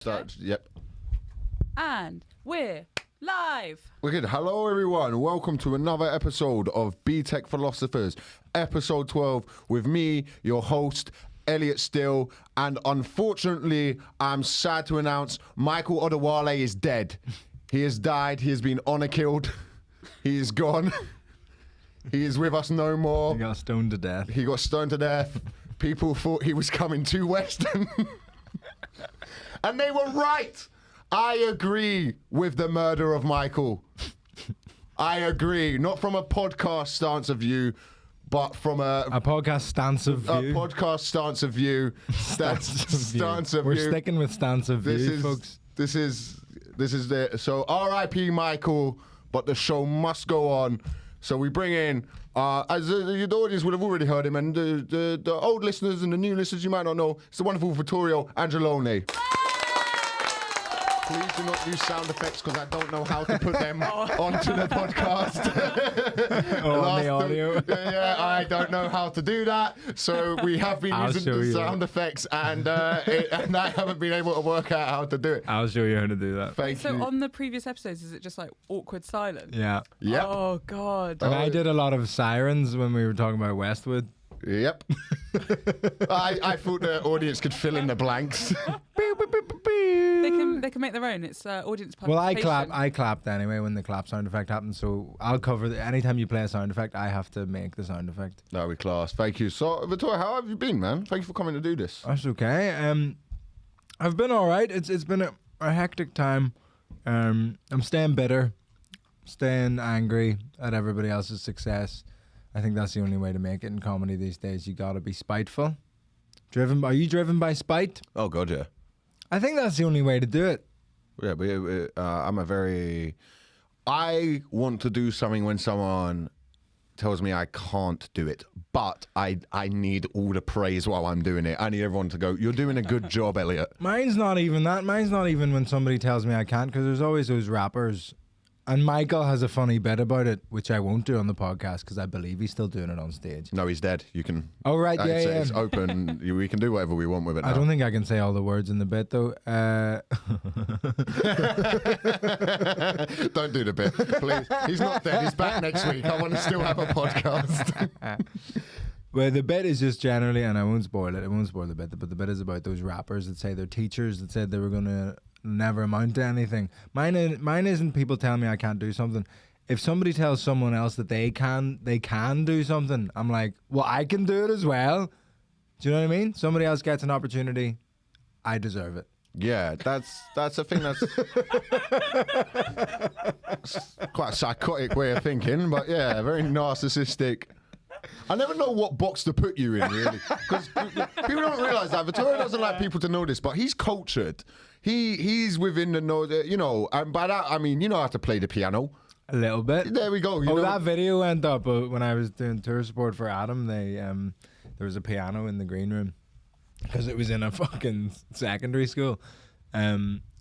Start. Yep. And we're live. We're good. Hello, everyone. Welcome to another episode of BTEC Philosophers, episode 12, with me, your host, Elliot Still. And unfortunately, I'm sad to announce Michael Odewale is dead. He has died. He has been honor killed. He is gone. He is with us no more. He got stoned to death. He got stoned to death. People thought he was coming too Western. And they were right. I agree with the murder of Michael. I agree. Not from a podcast stance of view, but from a podcast stance of view. A podcast stance of view. Stance of We're view. sticking with stance of view, folks. This is it. So R.I.P. Michael, but the show must go on. So we bring in, as the audience would have already heard him, and the old listeners and the new listeners you might not know, it's the wonderful Vittorio Angelone. Please do not use sound effects because I don't know how to put them onto the podcast. On the audio. Yeah, I don't know how to do that. So we have been using the sound effects and I haven't been able to work out how to do it. I'll show you how to do that. Thank you. So on the previous episodes, is it just like awkward silence? Yeah. Yep. Oh, God. And I did a lot of sirens when we were talking about Westwood. Yep. I thought the audience could fill in the blanks. They can make their own. It's audience Well, participation. I clapped anyway when the clap sound effect happened, so I'll cover anytime you play a sound effect, I have to make the sound effect. That'll be class. Thank you. So, Vittorio, how have you been, man? Thank you for coming to do this. That's okay. I've been all right. It's been a hectic time. I'm staying bitter, staying angry at everybody else's success. I think that's the only way to make it in comedy these days. You got to be spiteful. Are you driven by spite? Oh, God, yeah. I think that's the only way to do it. Yeah, but I want to do something when someone tells me I can't do it, but I need all the praise while I'm doing it. I need everyone to go, you're doing a good job, Elliot. Mine's not even that. Mine's not even when somebody tells me I can't, because there's always those rappers. And Michael has a funny bit about it, which I won't do on the podcast because I believe he's still doing it on stage. No, he's dead. You can... Oh, right, yeah. It's open. We can do whatever we want with it now. I don't think I can say all the words in the bit, though. Don't do the bit, please. He's not dead. He's back next week. I want to still have a podcast. Well, the bit is just generally, and I won't spoil it. I won't spoil the bit, but the bit is about those rappers that say they're teachers that said they were going to never amount to anything. Mine isn't people telling me I can't do something. If somebody tells someone else that they can do something, I'm like, well, I can do it as well. Do you know what I mean? Somebody else gets an opportunity, I deserve it. Yeah, that's a thing that's quite a psychotic way of thinking, but yeah, very narcissistic. I never know what box to put you in, really, because people don't realise that Vittorio doesn't like people to know this, but he's cultured. He's within the know, and by that I mean you know how to play the piano. A little bit. There we go. That video went up when I was doing tour support for Adam. There was a piano in the green room because it was in a fucking secondary school.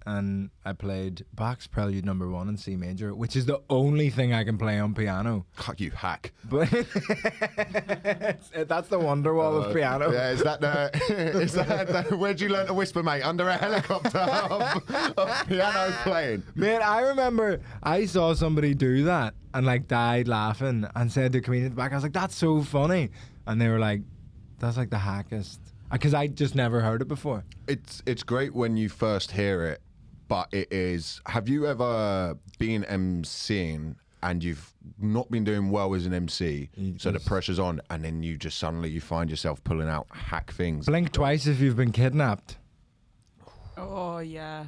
And I played Bach's Prelude No. 1 in C major, which is the only thing I can play on piano. God, you hack. But that's the Wonderwall of piano. Yeah, is that where'd you learn to whisper, mate? Under a helicopter of piano playing. Man, I remember I saw somebody do that and like died laughing and said to the comedian at the back, I was like, that's so funny. And they were like, that's like the hackest. Because I just never heard it before. It's great when you first hear it. But it is, have you ever been MCing and you've not been doing well as an MC, so the pressure's on, and then you just suddenly you find yourself pulling out hack things? Blink twice if you've been kidnapped. Oh, yeah.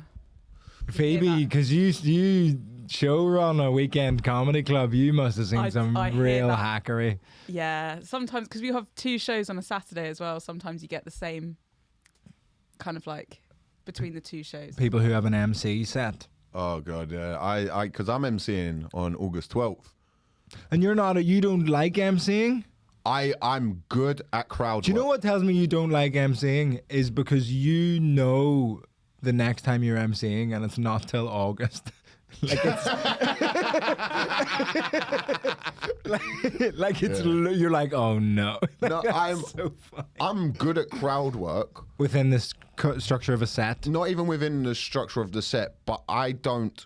Phoebe, because you show run a weekend comedy club, you must have seen some real hackery. Yeah, sometimes, because we have two shows on a Saturday as well, sometimes you get the same kind of like... between the two shows. People who have an MC set. Oh God, yeah. Because I'm MCing on August 12th. And you don't like MCing? I'm good at crowd Do you know what tells me you don't like MCing is because you know the next time you're emceeing, and it's not till August. Like it's you're like, oh no. No, So funny. I'm good at crowd work. Within this structure of a set. Not even within the structure of the set, but I don't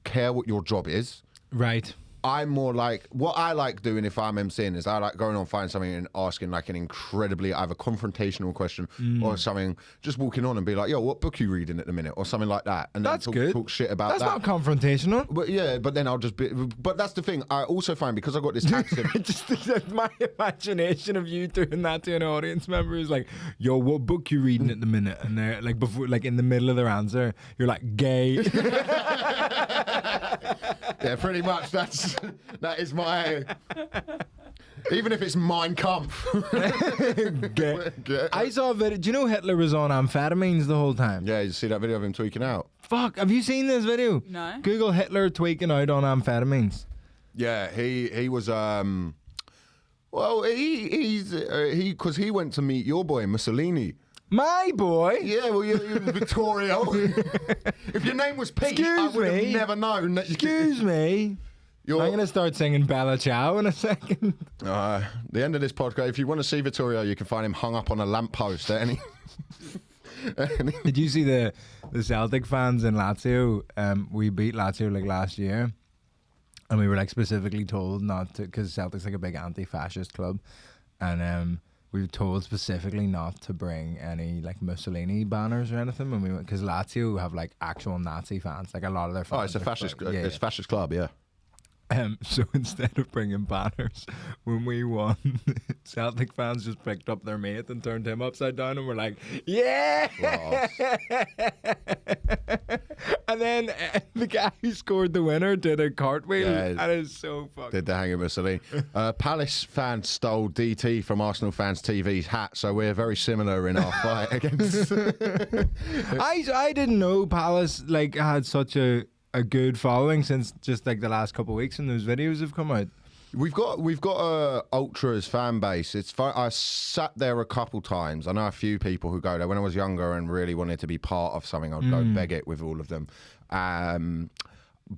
care what your job is. Right. I'm more like, what I like doing if I'm emceeing is I like going on, finding something and asking like an incredibly either confrontational question or something, just walking on and be like, yo, what book are you reading at the minute? Or something like that. And That's then good. talk shit about That's that. not confrontational. But yeah, but then I'll just be, but that's the thing. I also find because I've got this accent. Just my imagination of you doing that to an audience member is like, yo, what book you reading at the minute? And they're like, before, like in the middle of their answer, you're like, gay. Yeah, pretty much. That is my. Even if it's Mein Kampf. I saw a video. Do you know Hitler was on amphetamines the whole time? Yeah, you see that video of him tweaking out? Fuck, have you seen this video? No. Google Hitler tweaking out on amphetamines. Yeah, he was. Well, because he went to meet your boy Mussolini. My boy. Yeah, well, you're Vittorio. If your name was Pete, I Excuse would have me? never known. That Excuse me. I'm going to start singing Bella Ciao in a second. The end of this podcast, if you want to see Vittorio, you can find him hung up on a lamppost at any... Did you see the Celtic fans in Lazio? We beat Lazio like last year, and we were like specifically told not to, because Celtic's like a big anti-fascist club, and we were told specifically not to bring any like Mussolini banners or anything when we went, because Lazio have like actual Nazi fans, like a lot of their fans. Oh, it's a fascist. Like, It's a fascist club, yeah. So instead of bringing banners, when we won, Celtic fans just picked up their mate and turned him upside down and were like, yeah! And then the guy who scored the winner did a cartwheel. Yeah. That is so fucking... Did the hang of Mussolini. Palace fans stole DT from Arsenal fans' TV's hat, so we're very similar in our fight against... I didn't know Palace like had such a good following since just like the last couple of weeks when those videos have come out. We've got a ultras fan base. It's fun. I sat there a couple times. I know a few people who go there. When I was younger and really wanted to be part of something, I'd go beg it with all of them.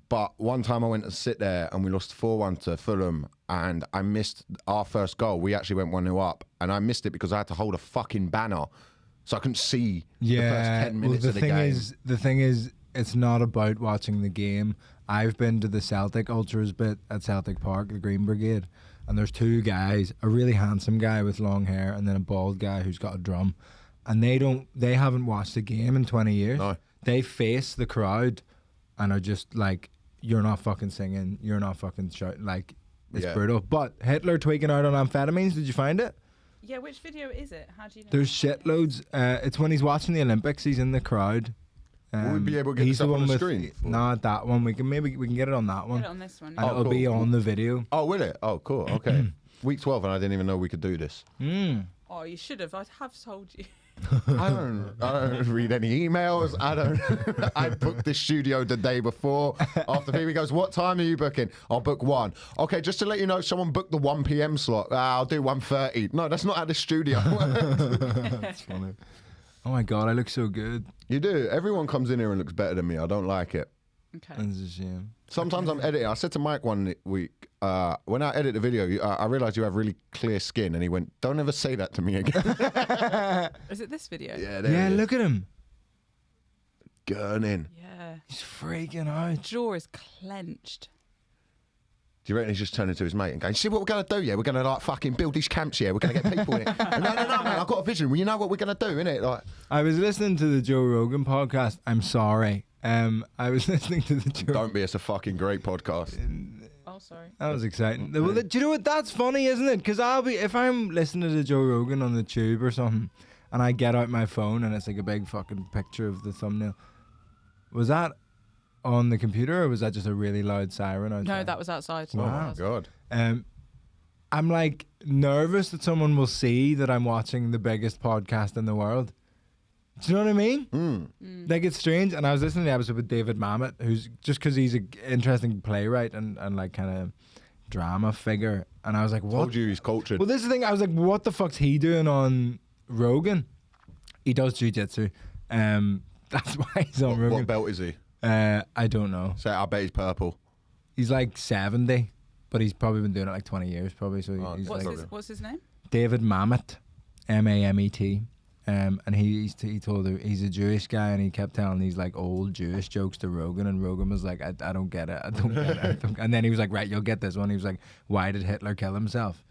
But one time I went to sit there and we lost 4-1 to Fulham and I missed our first goal. We actually went 1-0 up and I missed it because I had to hold a fucking banner. So I couldn't see the first 10 minutes of the game. The thing is, it's not about watching the game. I've been to the Celtic Ultras bit at Celtic Park, the Green Brigade, and there's two guys, a really handsome guy with long hair and then a bald guy who's got a drum, and they haven't watched the game in 20 years. No. They face the crowd and are just like, you're not fucking singing, you're not fucking shouting, like, it's brutal. But Hitler tweaking out on amphetamines, did you find it? Yeah, which video is it? How do you know? There's shitloads. It's when he's watching the Olympics, he's in the crowd. Will we be able to get he's this up the on one the with, screen? Not that one. We can get it on that one. Get it on this one. And it'll be on the video. Oh, will it? Oh, cool. Okay. Week 12 and I didn't even know we could do this. Oh, you should have. I have told you. I don't read any emails. I booked this studio the day before. After Phoebe goes, what time are you booking? I'll book 1. Okay, just to let you know, someone booked the 1 p.m. slot. I'll do 1:30. No, that's not at the studio. That's funny. Oh my God, I look so good. You do. Everyone comes in here and looks better than me. I don't like it. Okay. That's a shame. Sometimes I'm editing. I said to Mike one week, when I edit the video, I realised you have really clear skin. And he went, don't ever say that to me again. Is it this video? Yeah, look at him. Gurning. Yeah. He's freaking out. Jaw is clenched. Do you reckon he's just turning to his mate and going, see what we're going to do, yeah? We're going to, like, fucking build these camps, yeah? We're going to get people in it. And, no, man, I've got a vision. Well, you know what we're going to do, innit? Like, I was listening to the Joe Rogan podcast. I'm sorry. I was listening to the Joe... Don't be, it's a fucking great podcast. Oh, sorry. That was exciting. Well, do you know what? That's funny, isn't it? Because if I'm listening to Joe Rogan on the tube or something, and I get out my phone and it's like a big fucking picture of the thumbnail. Was that on the computer or was that just a really loud siren outside? No, that was outside. Wow. Oh, God. I'm like nervous that someone will see that I'm watching the biggest podcast in the world. Do you know what I mean? Like, it's strange. And I was listening to the episode with David Mamet, who's just because he's an interesting playwright and like kind of drama figure. And I was like, what? Told you he's cultured. Well, this is the thing. I was like, what the fuck's he doing on Rogan? He does jiu-jitsu. That's why he's on What Rogan. belt is he? I don't know. So I bet he's purple. He's like 70, but he's probably been doing it like 20 years, probably. So Oh, he's What's like his What's his name? David Mamet, Mamet. And he told her he's a Jewish guy, and he kept telling these like old Jewish jokes to Rogan, and Rogan was like, I don't get it, I don't get it. And then he was like, right, you'll get this one. He was like, why did Hitler kill himself?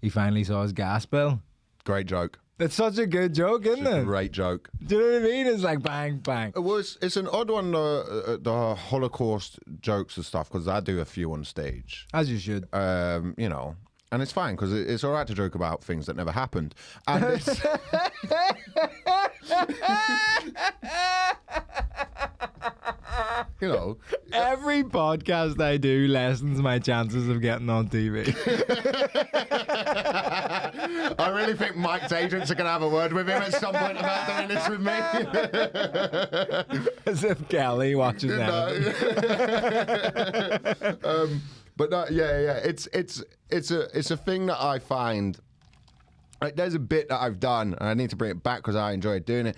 He finally saw his gas bill. Great joke. That's such a good joke, isn't it? Great joke. Do you know what I mean? It's like bang, bang. It's an odd one, the Holocaust jokes and stuff, because I do a few on stage. As you should. You know, and it's fine because it's all right to joke about things that never happened. And it's, you know, Every podcast I do lessens my chances of getting on TV. I really think Mike's agents are going to have a word with him at some point about doing this with me. As if Kelly watches that. But no, yeah. It's a thing that I find. Like, there's a bit that I've done, and I need to bring it back because I enjoy doing it.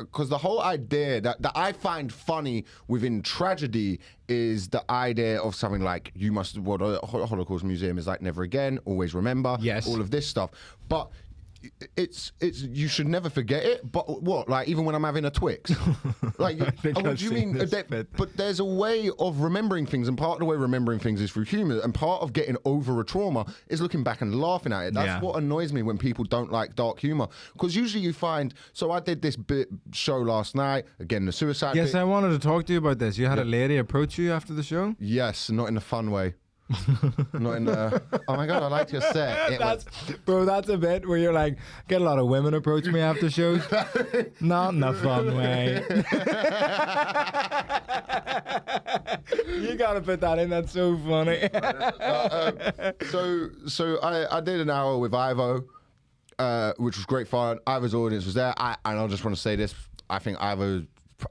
Because the whole idea that I find funny within tragedy is the idea of something like what a Holocaust museum is like, never again, always remember, Yes. all of this stuff. But it's you should never forget it. But what, like, even when I'm having a Twix, like, think what I've do you seen mean? this bit. But there's a way of remembering things, and part of the way of remembering things is through humor, and part of getting over a trauma is looking back and laughing at it. That's Yeah. what annoys me when people don't like dark humor, because usually you find. So I did this show last night, again, the suicide Yes, bit. I wanted to talk to you about this. You had a lady approach you after the show? Yes, not in a fun way. Not in the, oh my God, I liked your set. That's a bit where you're like, get a lot of women approach me after shows. Not in a fun way. You gotta put that in, that's so funny. So I did an hour with Ivo, which was great fun. Ivo's audience was there. And I just want to say this. I think Ivo,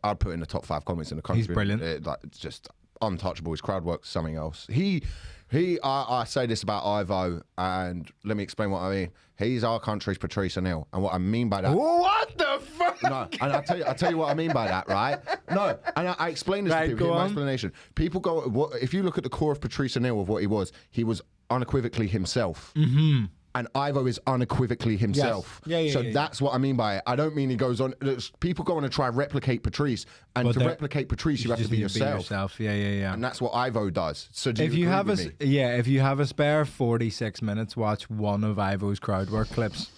I'd put in the top 5 comments in the country. He's brilliant. It's just untouchable. His crowd work's something else. I say this about Ivo, and let me explain what I mean. He's our country's Patriotism, and what I mean by that. What the fuck? No, and I'll tell you what I mean by that, right? No, and I explained this Right, to people. go My on. explanation. People go, if you look at the core of Patrice O'Neill of what he was unequivocally himself. Mm-hmm. And Ivo is unequivocally himself. Yes. Yeah, so yeah. that's what I mean by it. I don't mean he goes on. People go on and try to replicate Patrice, and But to they're- replicate Patrice, you have to just be need yourself. Yeah. And that's what Ivo does. So do If you you agree have with me? if you have a spare 46 minutes, watch one of Ivo's crowd work clips.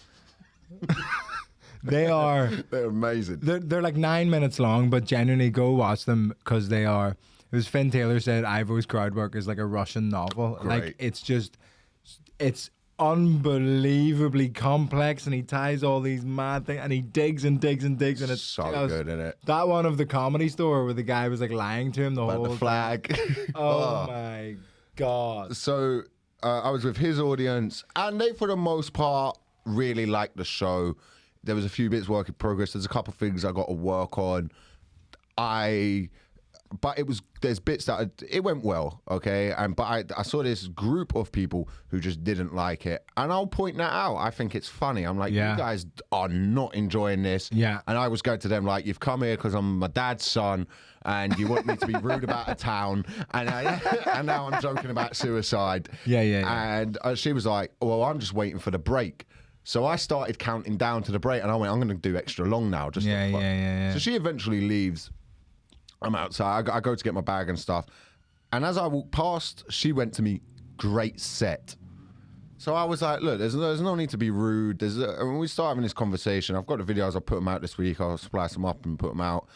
They're amazing. they're like 9 minutes long, but genuinely go watch them because they are. It was Finn Taylor said Ivo's crowd work is like a Russian novel. Great. Like it's unbelievably complex, and he ties all these mad things, and he digs and digs and digs, and it's So just- good, isn't it? That one of the Comedy Store where the guy was like lying to him the About whole the flag. Oh my god! So I was with his audience, and they, for the most part, really liked the show. There was a few bits work in progress. There's a couple of things I got to work on. But there's bits that it went well, okay. But I saw this group of people who just didn't like it, and I'll point that out. I think it's funny. I'm like, Yeah. you guys are not enjoying this. Yeah. And I was going to them like, you've come here because I'm my dad's son, and you want me to be rude about a town, and now I'm joking about suicide. Yeah. And she was like, well, I'm just waiting for the break. So I started counting down to the break, and I went, I'm going to do extra long now. Just Yeah, for fun. yeah. So she eventually leaves. I'm outside. I go to get my bag and stuff. And as I walk past, she went to me, great set. So I was like, look, there's no need to be rude. When we start having this conversation, I've got the videos, I'll put them out this week. I'll splice them up and put them out.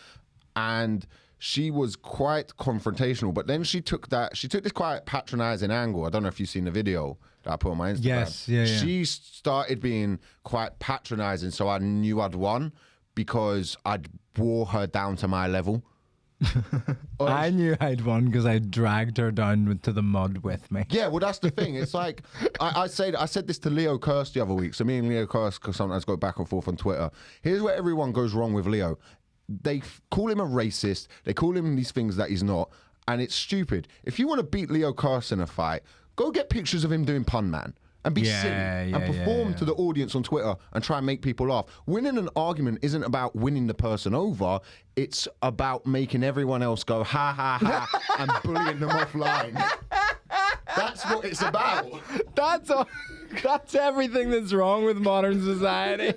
And she was quite confrontational. But then she took this quite patronizing angle. I don't know if you've seen the video that I put on my Instagram. Yes, yeah. She started being quite patronizing. So I knew I'd won because I'd wore her down to my level. I knew I'd won because I dragged her down to the mud with me. Yeah, well, that's the thing. It's like I said this to Leo Kirst the other week. So me and Leo Kirst sometimes go back and forth on Twitter. Here's where everyone goes wrong with Leo. They call him a racist. They call him these things that he's not, and it's stupid. If you want to beat Leo Kirst in a fight, go get pictures of him doing Pun Man. and be Yeah, silly yeah, and perform yeah. to the audience on Twitter and try and make people laugh. Winning an argument isn't about winning the person over. It's about making everyone else go ha ha ha and bullying them offline. That's what it's about. That's all. That's everything that's wrong with modern society.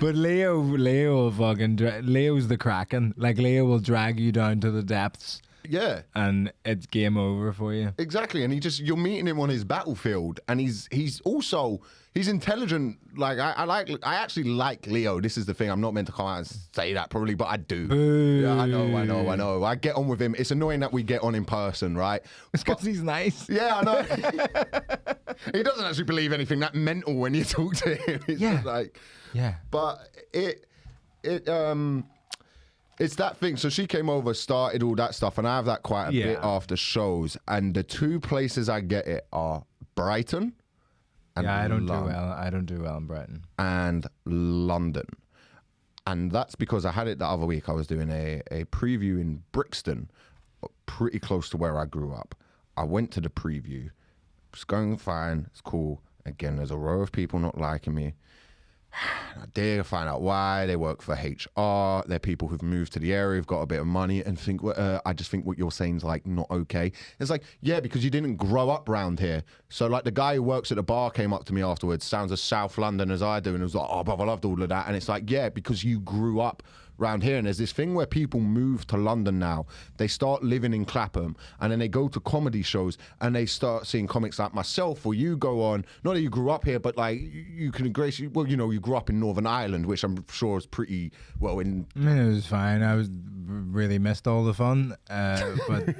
But Leo will fucking Leo's the Kraken. Like Leo will drag you down to the depths. Yeah. And it's game over for you. Exactly, and you're meeting him on his battlefield, and he's intelligent. Like I actually like Leo. This is the thing. I'm not meant to come out and say that probably, but I do. Boo. Yeah, I know. I get on with him. It's annoying that we get on in person, right? It's because he's nice. Yeah, I know. He doesn't actually believe anything that mental when you talk to him. It's just like, yeah. But it's that thing. So she came over, started all that stuff, and I have that quite a bit after shows. And the two places I get it are Brighton and I don't do well. I don't do well in Brighton. And London. And that's because I had it the other week. I was doing a preview in Brixton, pretty close to where I grew up. I went to the preview. It's going fine. It's cool. Again, there's a row of people not liking me. I dare find out why. They work for HR. They're people who've moved to the area, who've got a bit of money, and think. I just think what you're saying is like not okay. It's like, yeah, because you didn't grow up round here. So like the guy who works at the bar came up to me afterwards, sounds as South London as I do, and was like, oh, bruv, I loved all of that. And it's like, yeah, because you grew up round here. And there's this thing where people move to London now. They start living in Clapham, and then they go to comedy shows, and they start seeing comics like myself, or you go on. Not that you grew up here, but like you can embrace. Well, you know, you grew up in Northern Ireland, which I'm sure is pretty well. I mean, it was fine. I was really missed all the fun, but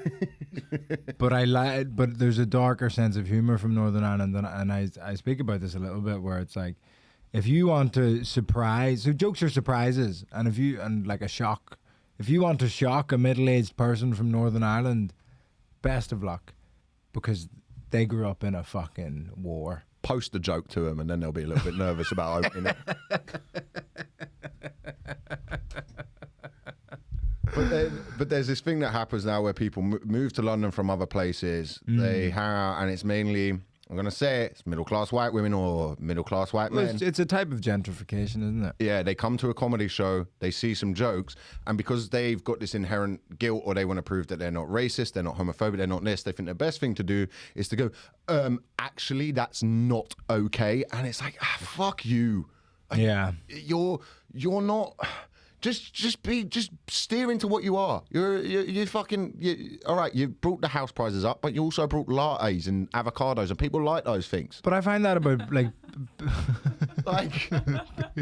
there's a darker sense of humor from Northern Ireland, and I speak about this a little bit, where it's like, if you want to surprise, so jokes are surprises, and like a shock. If you want to shock a middle-aged person from Northern Ireland, best of luck, because they grew up in a fucking war. Post the joke to them, and then they'll be a little bit nervous about opening it. But there's this thing that happens now where people move to London from other places. They hang out, and it's mainly, I'm going to say it's middle-class white women or middle-class white men. It's a type of gentrification, isn't it? Yeah, they come to a comedy show, they see some jokes, and because they've got this inherent guilt, or they want to prove that they're not racist, they're not homophobic, they're not this, they think the best thing to do is to go, actually, that's not okay. And it's like, fuck you. Like, yeah. You're not... Just steer into what you are. You're fucking... all right, you brought the house prices up, but you also brought lattes and avocados, and people like those things. But I find that about, like... Like,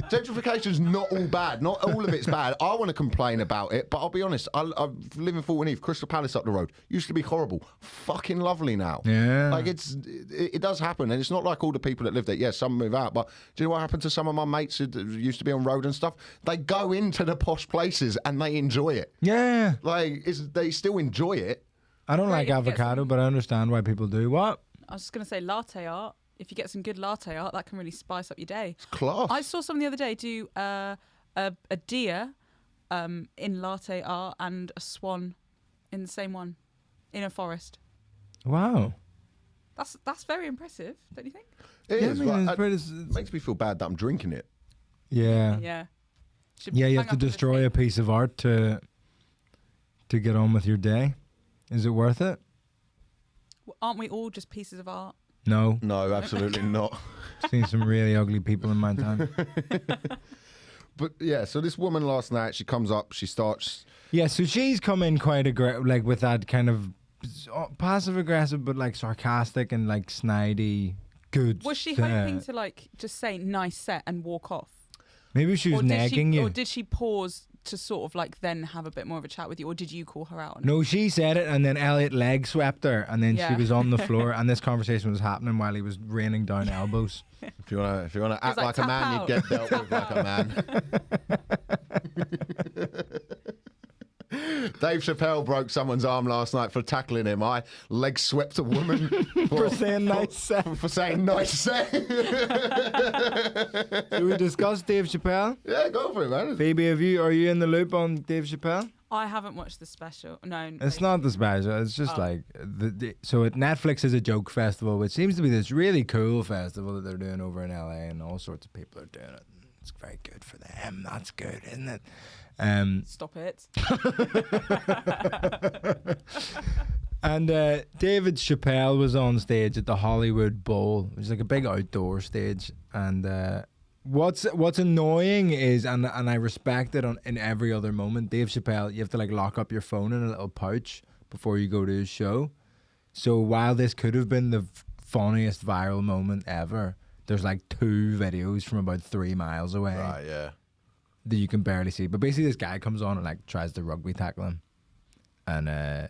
gentrification's not all bad. Not all of it's bad. I want to complain about it, but I'll be honest. I live in Fulton Heath, Crystal Palace up the road. Used to be horrible. Fucking lovely now. Yeah. Like, it does happen, and it's not like all the people that live there. Yeah, some move out, but do you know what happened to some of my mates who used to be on road and stuff? They go into the posh places and they enjoy it. Yeah. Like, they still enjoy it. I don't like Great, avocado, but I understand why people do. What? I was just going to say latte art. If you get some good latte art, that can really spice up your day. It's class. I saw someone the other day do a deer in latte art and a swan in the same one in a forest. Wow. That's very impressive, don't you think? It is. I mean, But it's it makes me feel bad that I'm drinking it. yeah. Yeah. Yeah, you have to destroy a piece of art to get on with your day. Is it worth it? Aren't we all just pieces of art? No. No, absolutely not. Seen some really ugly people in my time. But yeah, so this woman last night, she comes up, she starts... Yeah, so she's come in quite aggressive, like with that kind of passive aggressive, but like sarcastic and like snidey. Good. Was she hoping to like just say nice set and walk off? Maybe she was nagging you. Or did she pause to sort of like then have a bit more of a chat with you, or did you call her out on it? No, she said it, and then Elliot leg swept her, and then Yeah. she was on the floor, and this conversation was happening while he was raining down elbows. If you wanna act like, like a "Tap man, out." you get dealt with like a man. Dave Chappelle broke someone's arm last night for tackling him. I leg swept a woman For saying nice set. for saying nice set. Should we discuss Dave Chappelle? Yeah, go for it, man. Phoebe, are you in the loop on Dave Chappelle? I haven't watched the special. No, It's not the special. It's just like so. Netflix is a joke festival, which seems to be this really cool festival that they're doing over in LA, and all sorts of people are doing it. It's very good for them. That's good, isn't it? Stop it. And David Chappelle was on stage at the Hollywood Bowl, which is like a big outdoor stage. And what's annoying is, and I respect it in every other moment, Dave Chappelle, you have to like lock up your phone in a little pouch before you go to his show. So while this could have been the funniest viral moment ever, there's like 2 videos from about 3 miles away. Right, yeah. That you can barely see. But basically this guy comes on and like tries to rugby tackle him. And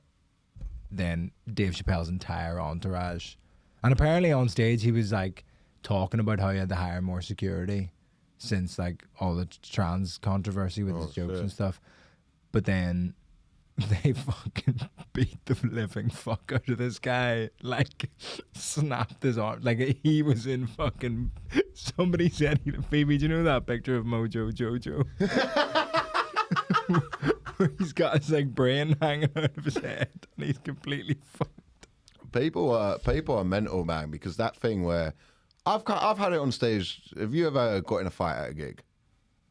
then Dave Chappelle's entire entourage. And apparently on stage he was like talking about how he had to hire more security since like all the trans controversy with his jokes and stuff. But then they fucking beat the living fuck out of this guy. Like snapped his arm. Like he was in fucking... Somebody said, Phoebe, do you know that picture of Mojo Jojo? Where he's got his like brain hanging out of his head and he's completely fucked. People are mental, man, because that thing where I've had it on stage. Have you ever got in a fight at a gig?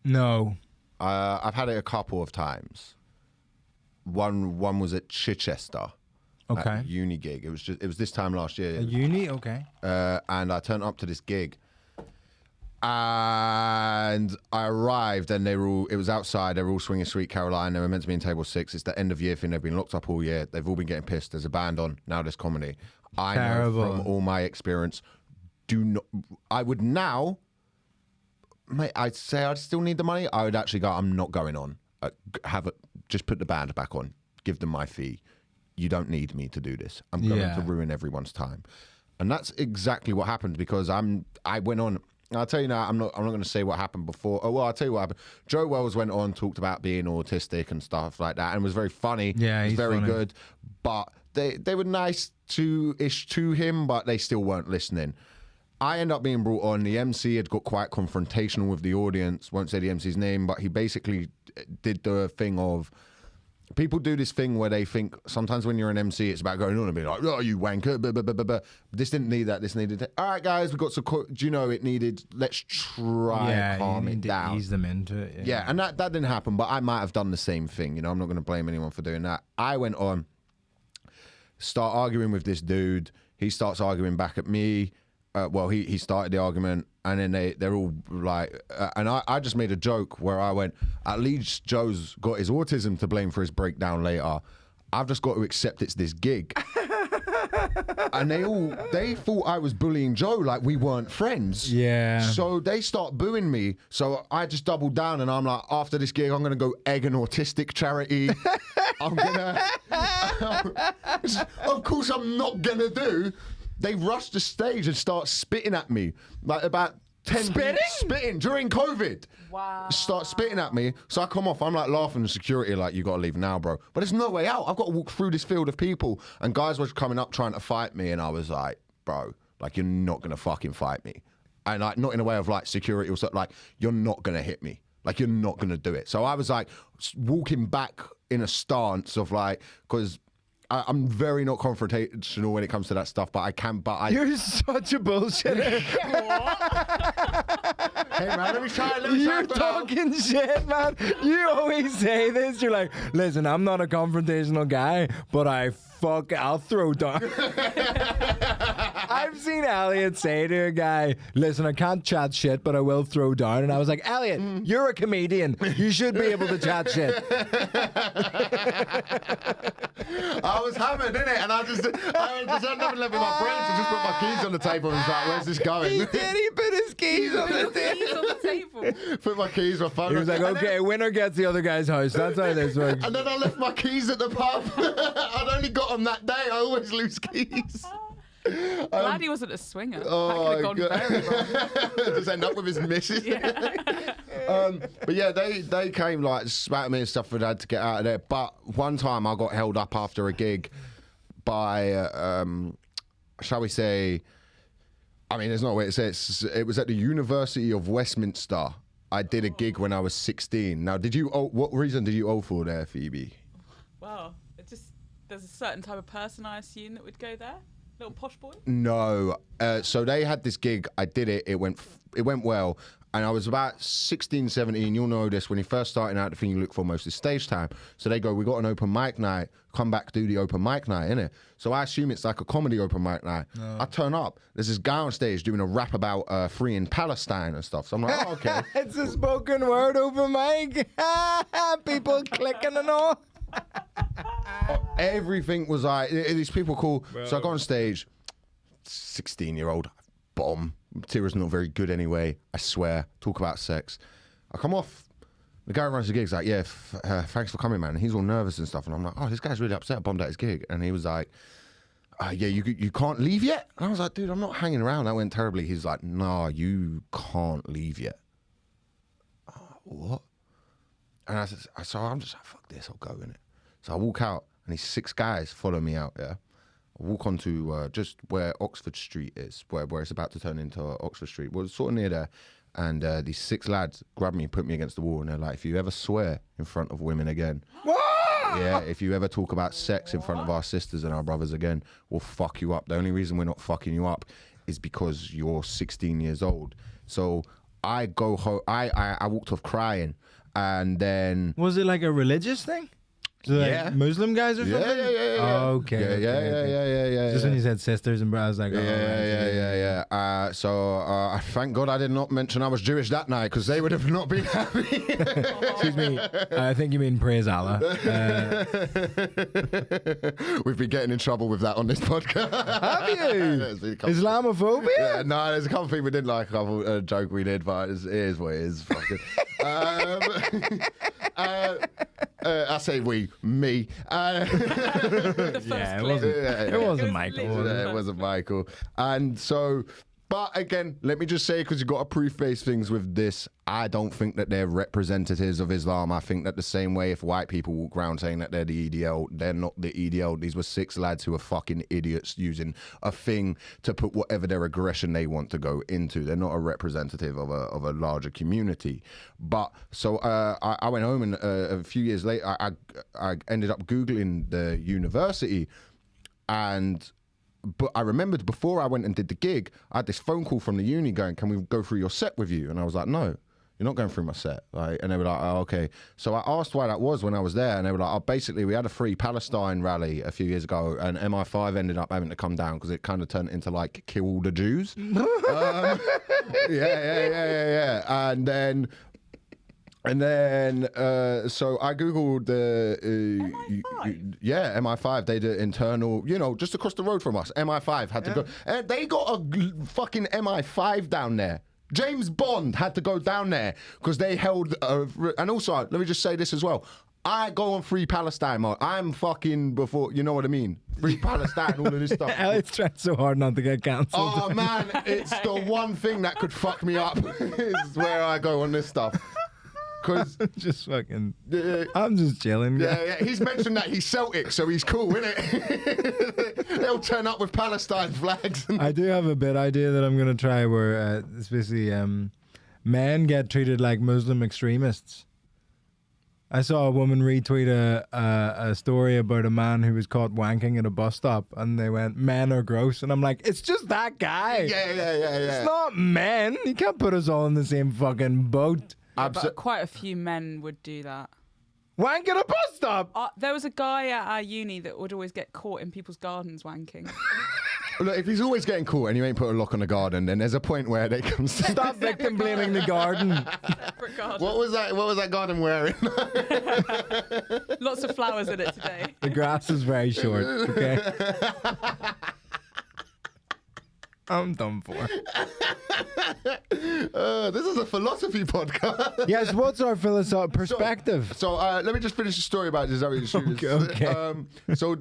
No. I've had it a couple of times. One was at Chichester. Okay. At a uni gig. It was this time last year. A uni? Okay. And I turned up to this gig. And I arrived and it was outside. They were all swinging Sweet Caroline. They were meant to be in table 6. It's the end of year thing. They've been locked up all year. They've all been getting pissed. There's a band on. Now there's comedy. I Terrible. know from all my experience, I would now, mate, I'd say I'd still need the money. I would actually go, I'm not going on. Just put the band back on. Give them my fee. You don't need me to do this. I'm going to ruin everyone's time. And that's exactly what happened because I went on. I'll tell you now, I'm not going to say what happened before. Oh, well, I'll tell you what happened. Joe Wells went on, talked about being autistic and stuff like that, and was very funny. Yeah, he's very funny. good. But they were nice to him, but they still weren't listening. I end up being brought on. The MC had got quite confrontational with the audience. Won't say the MC's name, but he basically did the thing of... People do this thing where they think sometimes when you're an MC, it's about going on and being like, oh, you wanker, blah, blah, blah, blah, blah. This didn't need that. This needed that. All right, guys, we've got some... Do you know it needed... Let's try and calm it down. Ease them into it. Yeah, and that didn't happen, but I might have done the same thing. You know, I'm not going to blame anyone for doing that. I went on, start arguing with this dude. He starts arguing back at me. He started the argument, and then they're all like, and I just made a joke where I went, at least Joe's got his autism to blame for his breakdown later. I've just got to accept it's this gig. And they thought I was bullying Joe like we weren't friends. Yeah. So they start booing me. So I just doubled down and I'm like, after this gig, I'm going to go egg an autistic charity. I'm going to... Of course I'm not going to do... They rush the stage and start spitting at me. Like about 10 spitting during COVID. Wow. Start spitting at me. So I come off, I'm like laughing at security, like, you gotta leave now, bro. But there's no way out. I've got to walk through this field of people. And guys were coming up trying to fight me. And I was like, bro, like, you're not gonna fucking fight me. And like, not in a way of like security or something, like, you're not gonna hit me. Like, you're not gonna do it. So I was like walking back in a stance of like, because I'm very not confrontational when it comes to that stuff, but I can. You're such a bullshitter. Hey man, let me try. You're talking shit, man. You always say this. You're like, listen, I'm not a confrontational guy, but I'll throw down. I've seen Elliot say to a guy, listen, I can't chat shit, but I will throw down. And I was like, Elliot, you're a comedian. You should be able to chat shit. I was hammered, innit? And I just had nothing left in my brain to just put my keys on the table and was like, where's this going? He did. He put his keys on the table. Put my keys, my phone. He was like, okay, winner gets the other guy's house. That's how this works. And then I left my keys at the pub. I'd only got them that day. I always lose keys. Glad he wasn't a swinger. Oh, that could have gone very wrong. Just end up with his missus. Yeah. But yeah, they came like spat at me and stuff, and I had to get out of there. But one time I got held up after a gig by, shall we say, I mean, there's no way to say it. It was at the University of Westminster I did a gig when I was 16. Now, what reason did you owe for there, Phoebe? Well, there's a certain type of person I assume that would go there. Little posh boy. No. So they had this gig. I did it. It went well. And I was about 16, 17. You'll know this. When you first starting out, the thing you look for most is stage time. So they go, we got an open mic night. Come back, do the open mic night, innit? So I assume it's like a comedy open mic night. No. I turn up. There's this guy on stage doing a rap about freeing Palestine and stuff. So I'm like, oh, okay. It's a spoken word open mic. People clicking and all. Everything was like, these people cool. Bro. So I got on stage, 16-year-old, bomb. Material's not very good anyway, I swear. Talk about sex. I come off, the guy who runs the gig's like, yeah, thanks for coming, man. And he's all nervous and stuff. And I'm like, oh, this guy's really upset, bombed at his gig. And he was like, yeah, you can't leave yet? And I was like, dude, I'm not hanging around. That went terribly. He's like, nah, you can't leave yet. What? And so I'm just like, fuck this, I'll go in it. So I walk out, and these 6 guys follow me out, yeah? I walk onto just where Oxford Street is, where it's about to turn into Oxford Street. Well, it's sort of near there. And these 6 lads grab me and put me against the wall, and they're like, if you ever swear in front of women again, yeah, if you ever talk about sex in front of our sisters and our brothers again, we'll fuck you up. The only reason we're not fucking you up is because you're 16 years old. So I go home, I walked off crying, and then... Was it like a religious thing? So like Muslim guys or something? Yeah. Oh, okay. Yeah. Just when you said sisters and brothers, like, yeah. So thank God I did not mention I was Jewish that night, because they would have not been happy. Excuse me. I think you mean praise Allah. We've been getting in trouble with that on this podcast. Have you? Islamophobia? Yeah, no, there's a couple of people who didn't like a joke we did, but it is what it is. Fucking. I say me. The first it wasn't Michael. It wasn't Michael. And so, but again, let me just say, because you've got to preface things with this, I don't think that they're representatives of Islam. I think that the same way if white people walk around saying that they're the EDL, they're not the EDL. These were 6 lads who are fucking idiots using a thing to put whatever their aggression they want to go into. They're not a representative of a larger community. But so I went home, and a few years later, I ended up Googling the university, but I remembered before I went and did the gig, I had this phone call from the uni going, can we go through your set with you? And I was like, no, you're not going through my set. Like, and they were like, oh, okay. So I asked why that was when I was there, and they were like, oh, basically we had a free Palestine rally a few years ago, and MI5 ended up having to come down because it kind of turned into like kill all the Jews. Yeah. And then, so I Googled the... MI5? MI5. They did internal, just across the road from us. MI5 had to go. And they got a fucking MI5 down there. James Bond had to go down there because they held... and also, let me just say this as well. I go on Free Palestine mode. I'm fucking before, you know what I mean? Free Palestine, all of this stuff. Elliot's trying so hard not to get cancelled. Oh, man, it's the one thing that could fuck me up is where I go on this stuff. Cause just fucking, I'm just chilling. Yeah. He's mentioned that he's Celtic, so he's cool, innit? They'll turn up with Palestine flags. I do have a bit idea that I'm gonna try where it's basically men get treated like Muslim extremists. I saw a woman retweet a story about a man who was caught wanking at a bus stop, and they went, men are gross. And I'm like, it's just that guy. Yeah. It's not men. You can't put us all in the same fucking boat. Yeah, but quite a few men would do that. Wank at a bus stop? There was a guy at our uni that would always get caught in people's gardens wanking. Look, if he's always getting caught and you ain't put a lock on the garden, then there's a point where they come... Stop victim blaming the garden. Separate garden. What was that garden wearing? Lots of flowers in it today. The grass is very short, okay? I'm done for. This is a philosophy podcast. Yes, what's our philosophical perspective? So let me just finish the story about Israeli students. Okay. So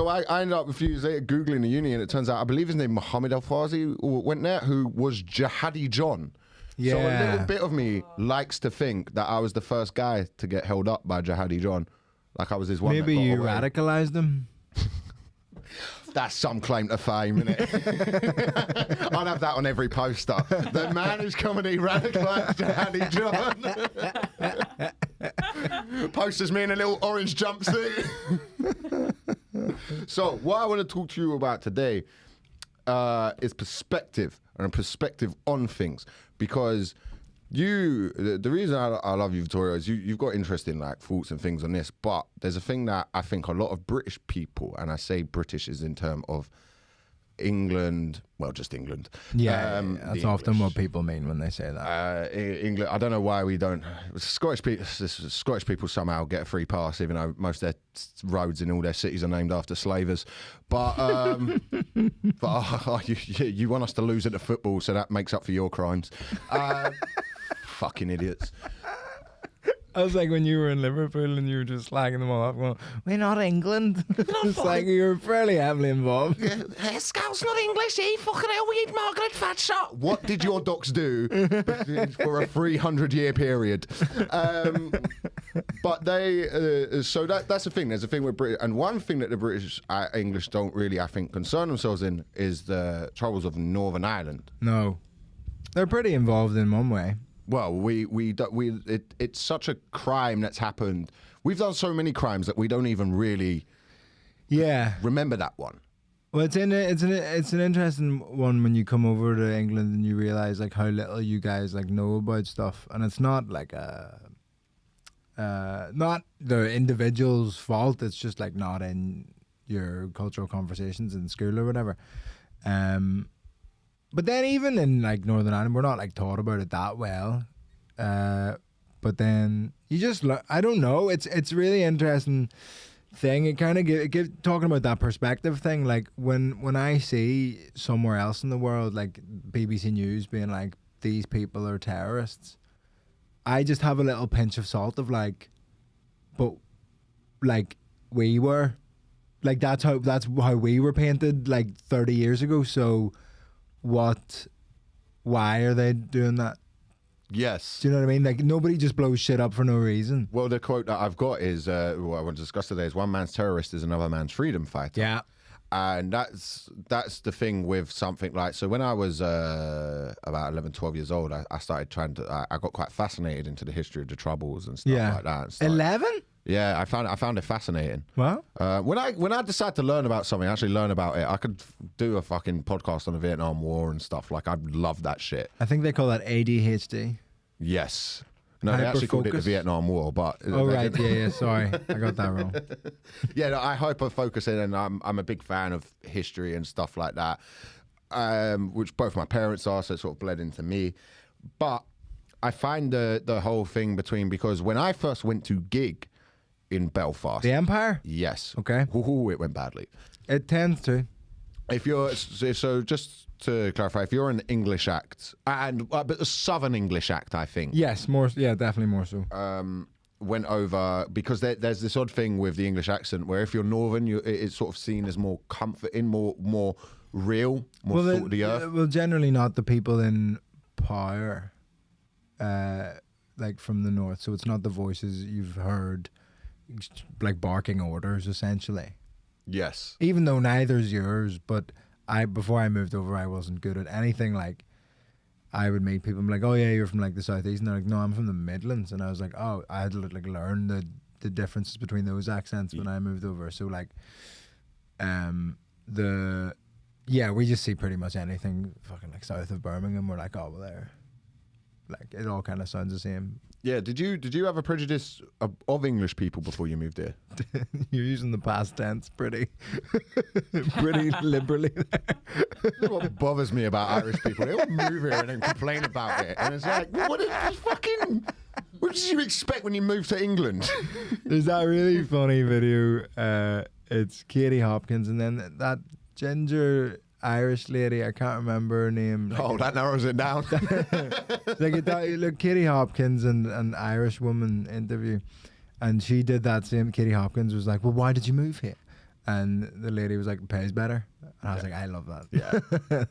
I ended up a few years later Googling the uni, and it turns out I believe his name Mohammed Al-Fazi went there, who was Jihadi John. Yeah. So a little bit of me likes to think that I was the first guy to get held up by Jihadi John. Like I was his one. Maybe you radicalized him. That's some claim to fame, isn't it? I'd have that on every poster. The man whose comedy radicalised Danny John. Posters me in a little orange jumpsuit. So, what I want to talk to you about today is perspective and perspective on things, because the reason I love you, Vittorio, is you've got interesting like thoughts and things on this, but there's a thing that I think a lot of British people, and I say British is in terms of England, well, just England. Yeah, that's often what people mean when they say that. England. I don't know why we don't. Scottish people somehow get a free pass, even though most of their roads in all their cities are named after slavers. But you want us to lose at the football, so that makes up for your crimes. Fucking idiots. I was like when you were in Liverpool and you were just slagging them all up, going, "We're not England." It's like you were fairly heavily involved. Yeah, Scout's not English, fucking hell, we eat Margaret Thatcher. What did your docs do for a 300-year period? But they, so that's the thing. There's a thing with British, and one thing that the British English don't really, I think, concern themselves in is the troubles of Northern Ireland. No, they're pretty involved in one way. Well, it's such a crime that's happened. We've done so many crimes that we don't even really remember that one. Well, it's an interesting one when you come over to England and you realize like how little you guys like know about stuff, and it's not like not the individual's fault. It's just like not in your cultural conversations in school or whatever. But then even in like Northern Ireland, we're not like taught about it that well. But then you just I don't know. It's really interesting thing. It kind of give talking about that perspective thing. Like when I see somewhere else in the world, like BBC News being like, these people are terrorists, I just have a little pinch of salt of like, but like we were, like that's how we were painted like 30 years ago. So why are they doing that? Yes. Do you know what I mean? Like nobody just blows shit up for no reason. Well, the quote that I've got is, what I want to discuss today is, one man's terrorist is another man's freedom fighter. Yeah. And that's the thing with something like, so when I was about 11, 12 years old, I started I got quite fascinated into the history of the Troubles and stuff like that. 11? Yeah, I found it fascinating. Well, when I decide to learn about something, actually learn about it, I could do a fucking podcast on the Vietnam War and stuff. Like, I'd love that shit. I think they call that ADHD. Yes. No, they actually called it the Vietnam War, but... Oh, right, yeah, sorry. I got that wrong. Yeah, no, I hyper-focus in, and I'm a big fan of history and stuff like that, which both my parents are, so it sort of bled into me. But I find the whole thing because when I first went to gig in Belfast... The Empire? Yes. Okay. Ooh, it went badly. It tends to. If you're... So just... to clarify, if you're an English act, but a Southern English act, I think. Yes, definitely more so. Went over, because there's this odd thing with the English accent where if you're Northern, it's sort of seen as more comforting, more real, more salt of the earth. Well, generally not the people in power, like from the North. So it's not the voices you've heard, like barking orders, essentially. Yes. Even though neither's yours, but... before I moved over, I wasn't good at anything. Like, I would meet people and be like, "Oh yeah, you're from like the Southeast," and they're like, "No, I'm from the Midlands," and I was like, "Oh," I had to like learn the differences between those accents when I moved over. So like, we just see pretty much anything fucking like south of Birmingham. We're like, "Oh well, there," like it all kind of sounds the same. Yeah, did you have a prejudice of English people before you moved here? You're using the past tense pretty liberally there. That's what bothers me about Irish people. They all move here and then complain about it. And it's like, what did you expect when you moved to England? There's that really funny video. It's Katie Hopkins and then that ginger Irish lady, I can't remember her name. That narrows it down. Look, Katie Hopkins and an Irish woman interview, and she did that same. Katie Hopkins was like, "Well, why did you move here?" And the lady was like, "Pays better." And I was like, "I love that." Yeah,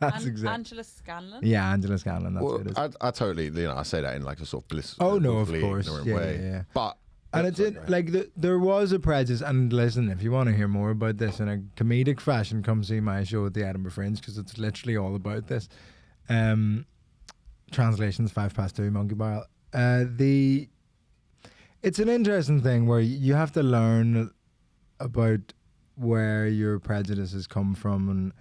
that's exactly. Angela Scanlon. Yeah, Angela Scanlon. That's well, what it is. I totally, I say that in like a sort of bliss. Oh no, of course. Way. Yeah. But And it's in, like, there was a prejudice. And listen, if you want to hear more about this in a comedic fashion, come see my show at the Edinburgh Fringe, because it's literally all about this. Translations 2:05, Monkey Barrel. It's an interesting thing where you have to learn about where your prejudices come from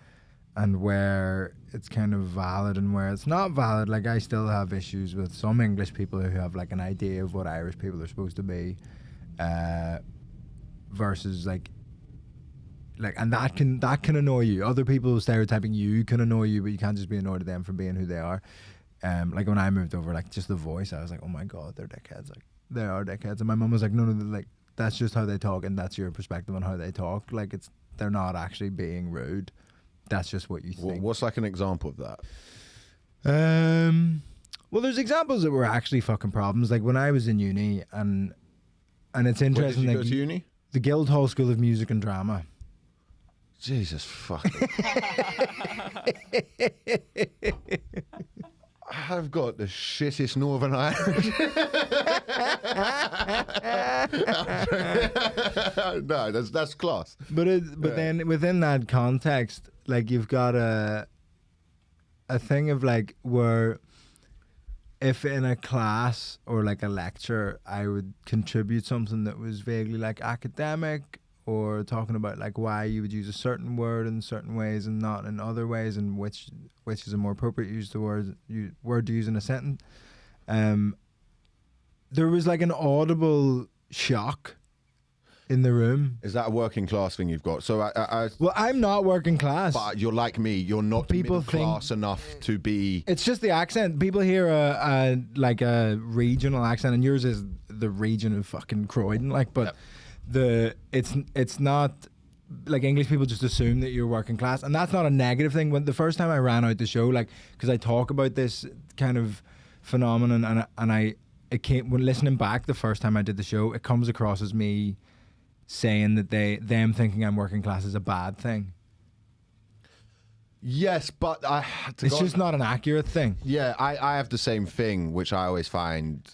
and where it's kind of valid and where it's not valid. Like, I still have issues with some English people who have like an idea of what Irish people are supposed to be, versus like, and that can annoy you. Other people stereotyping you can annoy you, but you can't just be annoyed at them for being who they are. Like when I moved over, like just the voice, I was like, oh my god, they're dickheads. Like, they are dickheads. And my mum was like, no, like that's just how they talk, and that's your perspective on how they talk. Like, they're not actually being rude. That's just what you think. What's like an example of that? Well, there's examples that were actually fucking problems. Like when I was in uni, and it's interesting. Where did you like, go to uni? The Guildhall School of Music and Drama. Jesus fucking. I've got the shittest Northern Irish. No, that's class. But then within that context, like, you've got a thing of like where if in a class or like a lecture I would contribute something that was vaguely like academic, or talking about like why you would use a certain word in certain ways and not in other ways, and which is a more appropriate use the word to use in a sentence, there was like an audible shock in the room. Is that a working class thing you've got? So well, I'm not working class. But you're like me. You're not middle class enough to be. It's just the accent. People hear a regional accent, and yours is the region of fucking Croydon. Like, but it's not like English people just assume that you're working class, and that's not a negative thing. When the first time I ran out the show, like, because I talk about this kind of phenomenon, and it came when listening back the first time I did the show, it comes across as me saying that them thinking I'm working class is a bad thing. Yes, but it's just not an accurate thing. Yeah, I have the same thing, which I always find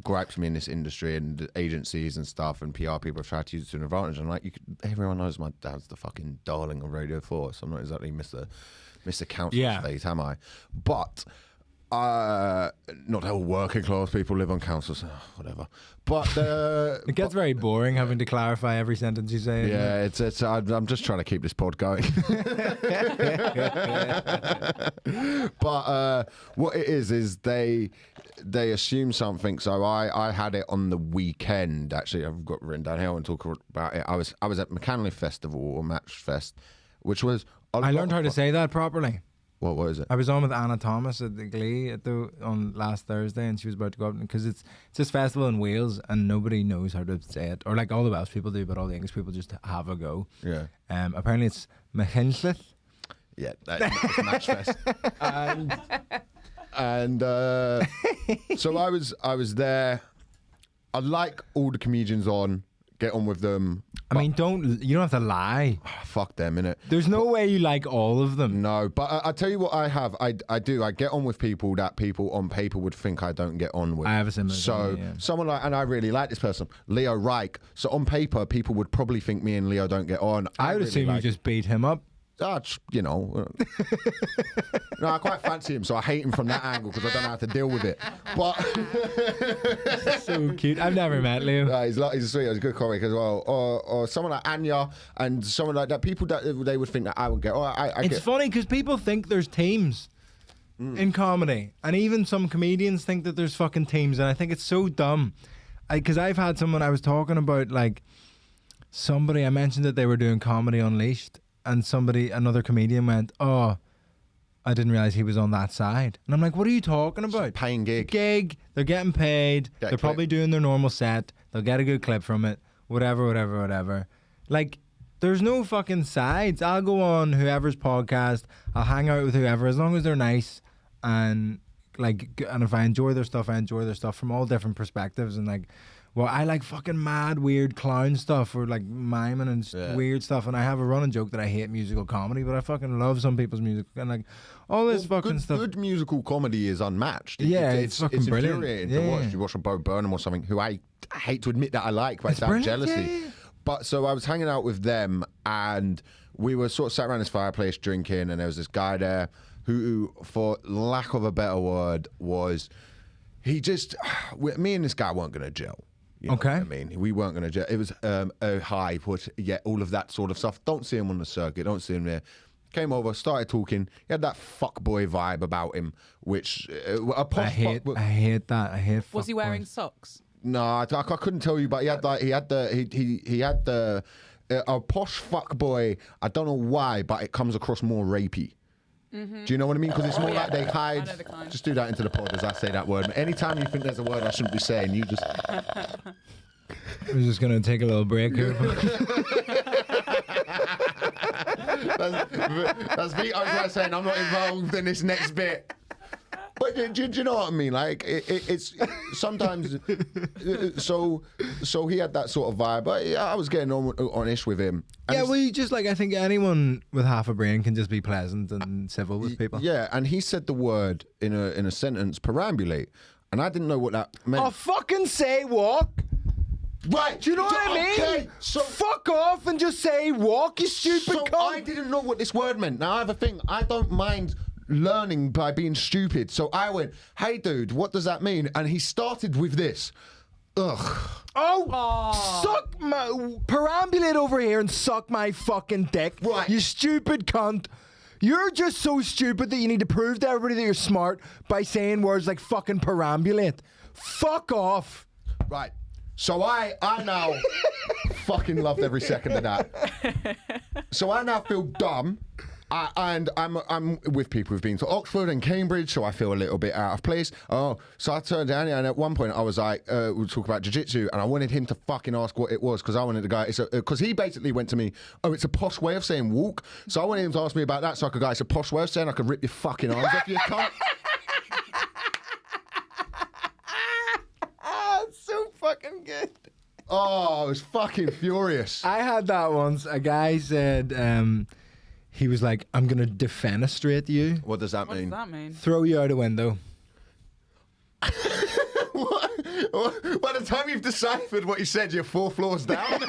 gripes me in this industry, and agencies and stuff and PR people have tried to use it to an advantage. And like, everyone knows my dad's the fucking darling of Radio 4, so I'm not exactly Mr. Council State, am I? But not all working class people live on councils, whatever. But it gets very boring having to clarify every sentence you say. Yeah, it's. I'm just trying to keep this pod going. But what it is they assume something. So I had it on the weekend. Actually, I've got written down here. I want to talk about it. I was at McCanley Festival or Match Fest, which was. I learned how to say that properly. What is it? I was on with Anna Thomas at the Glee on last Thursday, and she was about to go up because it's this festival in Wales, and nobody knows how to say it, or like all the Welsh people do, but all the English people just have a go. Yeah. Apparently it's Machynlleth. Yeah, that's Match Fest. And so I was there. I like all the comedians on. Get on with them. I mean, you don't have to lie. Fuck them, innit? There's no way you like all of them. No, but I tell you what I have. I do. I get on with people that people on paper would think I don't get on with. I have a similar So thing, yeah. Someone like, and I really like this person, Leo Reich. So on paper, people would probably think me and Leo don't get on. I would assume you just beat him up. You know. No, I quite fancy him, so I hate him from that angle because I don't know how to deal with it. But so cute. I've never met Leo. He's sweet. He's a good comic as well. Or someone like Anya and someone like that. People that they would think that I would get. It's funny because people think there's teams in comedy, and even some comedians think that there's fucking teams, and I think it's so dumb. Because I've had someone I was talking about, like somebody I mentioned that they were doing Comedy Unleashed. And another comedian went, "Oh, I didn't realize he was on that side." And I'm like, "What are you talking about? It's a paying gig. They're getting paid. They're probably doing their normal set. They'll get a good clip from it. Whatever. Like, there's no fucking sides. I'll go on whoever's podcast. I'll hang out with whoever as long as they're nice and if I enjoy their stuff, I enjoy their stuff from all different perspectives and like Well, I like fucking mad, weird clown stuff or like miming and weird stuff. And I have a running joke that I hate musical comedy, but I fucking love some people's music. And like all this fucking stuff. Good musical comedy is unmatched. It's fucking brilliant. Infuriating to watch. You watch a Bo Burnham or something, who I hate to admit that I like, but it's out of jealousy. Yeah. But so I was hanging out with them, and we were sort of sat around this fireplace drinking, and there was this guy there who, for lack of a better word, me and this guy weren't going to gel. You know what I mean, we weren't going to gel. It was a high put, all of that sort of stuff. Don't see him on the circuit, don't see him there. Came over, started talking. He had that fuckboy vibe about him, which I hate that. I hate. Was he wearing fuckboys. socks? No, I couldn't tell you, but he had the a posh fuckboy. I don't know why, but it comes across more rapey. Mm-hmm. Do you know what I mean? Because it's more like they hide. Just do that into the pod as I say that word. Anytime you think there's a word I shouldn't be saying, you just. We're just gonna take a little break here. That's Vito's saying I'm not involved in this next bit. But do you know what I mean? Like it's sometimes. So he had that sort of vibe. But I was getting on-ish with him. And yeah, well, you just like I think anyone with half a brain can just be pleasant and civil with people. Yeah, and he said the word in a sentence, perambulate, and I didn't know what that meant. Oh, fucking say walk. Right, do you know what I mean? Okay, so fuck off and just say walk, you stupid cunt. I didn't know what this word meant. Now I have a thing. I don't mind learning by being stupid. So I went, hey dude, what does that mean? And he started with this. Ugh. Suck my perambulate over here and suck my fucking dick. Right. You stupid cunt. You're just so stupid that you need to prove to everybody that you're smart by saying words like fucking perambulate. Fuck off. Right. So I now fucking loved every second of that. So I now feel dumb. And I'm with people who've been to Oxford and Cambridge, so I feel a little bit out of place. Oh, so I turned down here, and at one point I was like, we'll talk about jiu-jitsu, and I wanted him to fucking ask what it was, because I wanted the guy, because he basically went to me, oh, it's a posh way of saying walk. So I wanted him to ask me about that, so I could go, it's a posh way of saying I could rip your fucking arms off your cunt. It's so fucking good. Oh, I was fucking furious. I had that once. A guy said, he was like, I'm going to defenestrate you. What does that mean? What does that mean? Throw you out a window. What? By the time you've deciphered what he said, you're 4 floors down.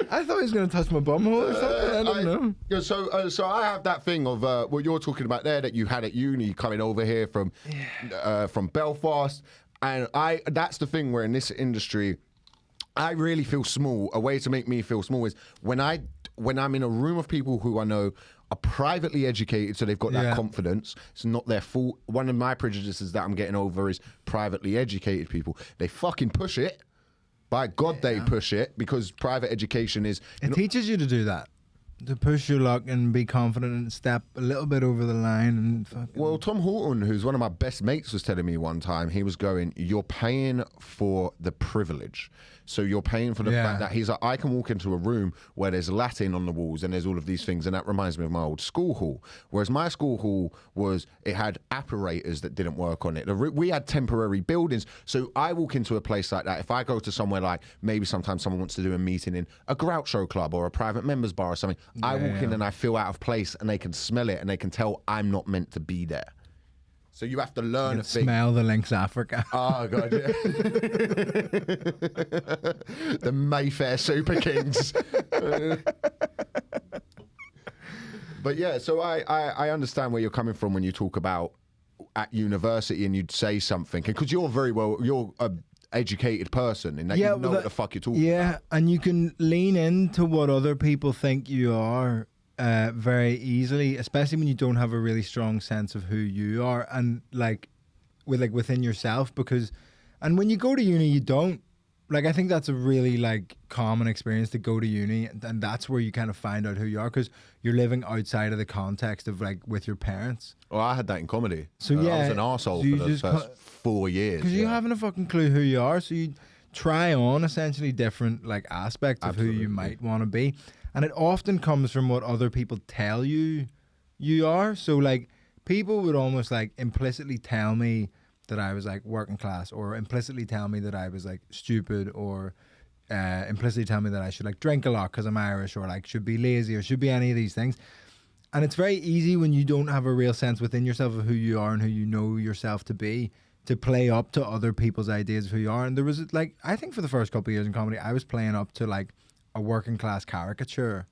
I thought he was going to touch my bumhole or something. I don't know. Yeah, so I have that thing of what you're talking about there that you had at uni coming over here from Belfast. And that's the thing where in this industry, I really feel small. A way to make me feel small is when I'm in a room of people who I know are privately educated, so they've got that confidence. It's not their fault. One of my prejudices that I'm getting over is privately educated people. They fucking push it. By God, they push it, because private education is... It teaches you to do that. To push your luck and be confident and step a little bit over the line and fucking... Well, Tom Horton, who's one of my best mates, was telling me one time, he was going, you're paying for the privilege. So you're paying for the fact that he's like, I can walk into a room where there's Latin on the walls and there's all of these things, and that reminds me of my old school hall. Whereas my school hall it had apparatus that didn't work on it. We had temporary buildings. So I walk into a place like that. If I go to somewhere like, maybe sometimes someone wants to do a meeting in a Groucho club or a private members bar or something, I walk in and I feel out of place, and they can smell it and they can tell I'm not meant to be there. So you have to learn a thing. Smell the Lynx Africa. Oh, God, yeah. The Mayfair Super Kings. But yeah, so I understand where you're coming from when you talk about at university and you'd say something. Because you're you're an educated person in that you know what the fuck you're talking about. Yeah, and you can lean into what other people think you are. Very easily, especially when you don't have a really strong sense of who you are and within yourself, and when you go to uni you don't, I think that's a really common experience to go to uni, and that's where you kind of find out who you are, because you're living outside of the context of with your parents. Well, I had that in comedy. So I was an arsehole for the first 4 years. Because you haven't a fucking clue who you are, so you try on essentially different aspects of who you might want to be. And it often comes from what other people tell you are. So, people would almost, implicitly tell me that I was like working class, or implicitly tell me that I was like stupid, or implicitly tell me that I should like drink a lot because I'm Irish, or like should be lazy, or should be any of these things. And it's very easy when you don't have a real sense within yourself of who you are and who you know yourself to be, to play up to other people's ideas of who you are. And there was like, I think for the first couple of years in comedy, I was playing up to like a working class caricature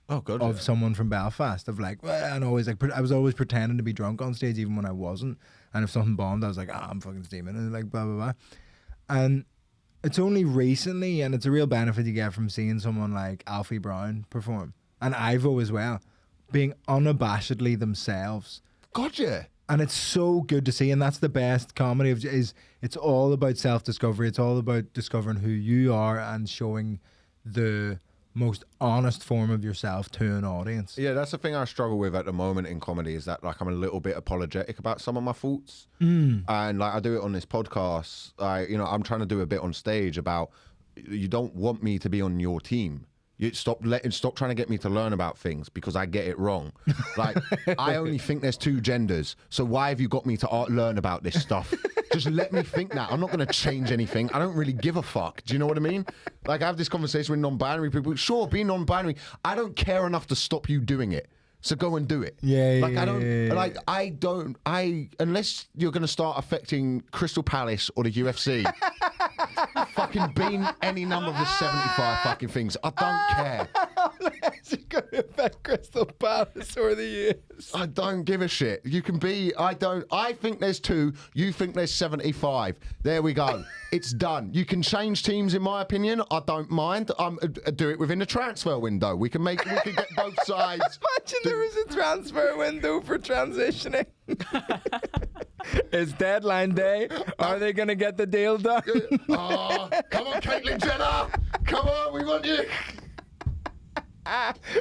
of someone from Belfast, of like, well, and always like, I was always pretending to be drunk on stage even when I wasn't. And if something bombed, I was like, I'm fucking steaming, and like blah blah blah. And it's only recently, and it's a real benefit you get from seeing someone like Alfie Brown perform, and Ivo as well, being unabashedly themselves. Gotcha. And it's so good to see, and that's the best comedy is it's all about self-discovery. It's all about discovering who you are and showing the most honest form of yourself to an audience. Yeah, that's the thing I struggle with at the moment in comedy, is that like I'm a little bit apologetic about some of my thoughts. And like I do it on this podcast. I'm trying to do a bit on stage about, you don't want me to be on your team. You stop trying to get me to learn about things because I get it wrong. Like, I only think there's two genders, so why have you got me to learn about this stuff? Just let me think that. I'm not going to change anything. I don't really give a fuck. Do you know what I mean? Like, I have this conversation with non-binary people. Sure, be non-binary. I don't care enough to stop you doing it. So go and do it. Unless you're going to start affecting Crystal Palace or the UFC, fucking being any number of the 75 fucking things. I don't care. Unless you're going to affect Crystal Palace or the UFC. I don't give a shit. You can be, I think there's 2, you think there's 75. There we go. It's done. You can change teams, in my opinion. I don't mind. Do it within the transfer window. We can get both sides. Imagine there was a transfer window for transitioning. It's deadline day. Are they going to get the deal done? Oh, come on, Caitlyn Jenner. Come on, we want you.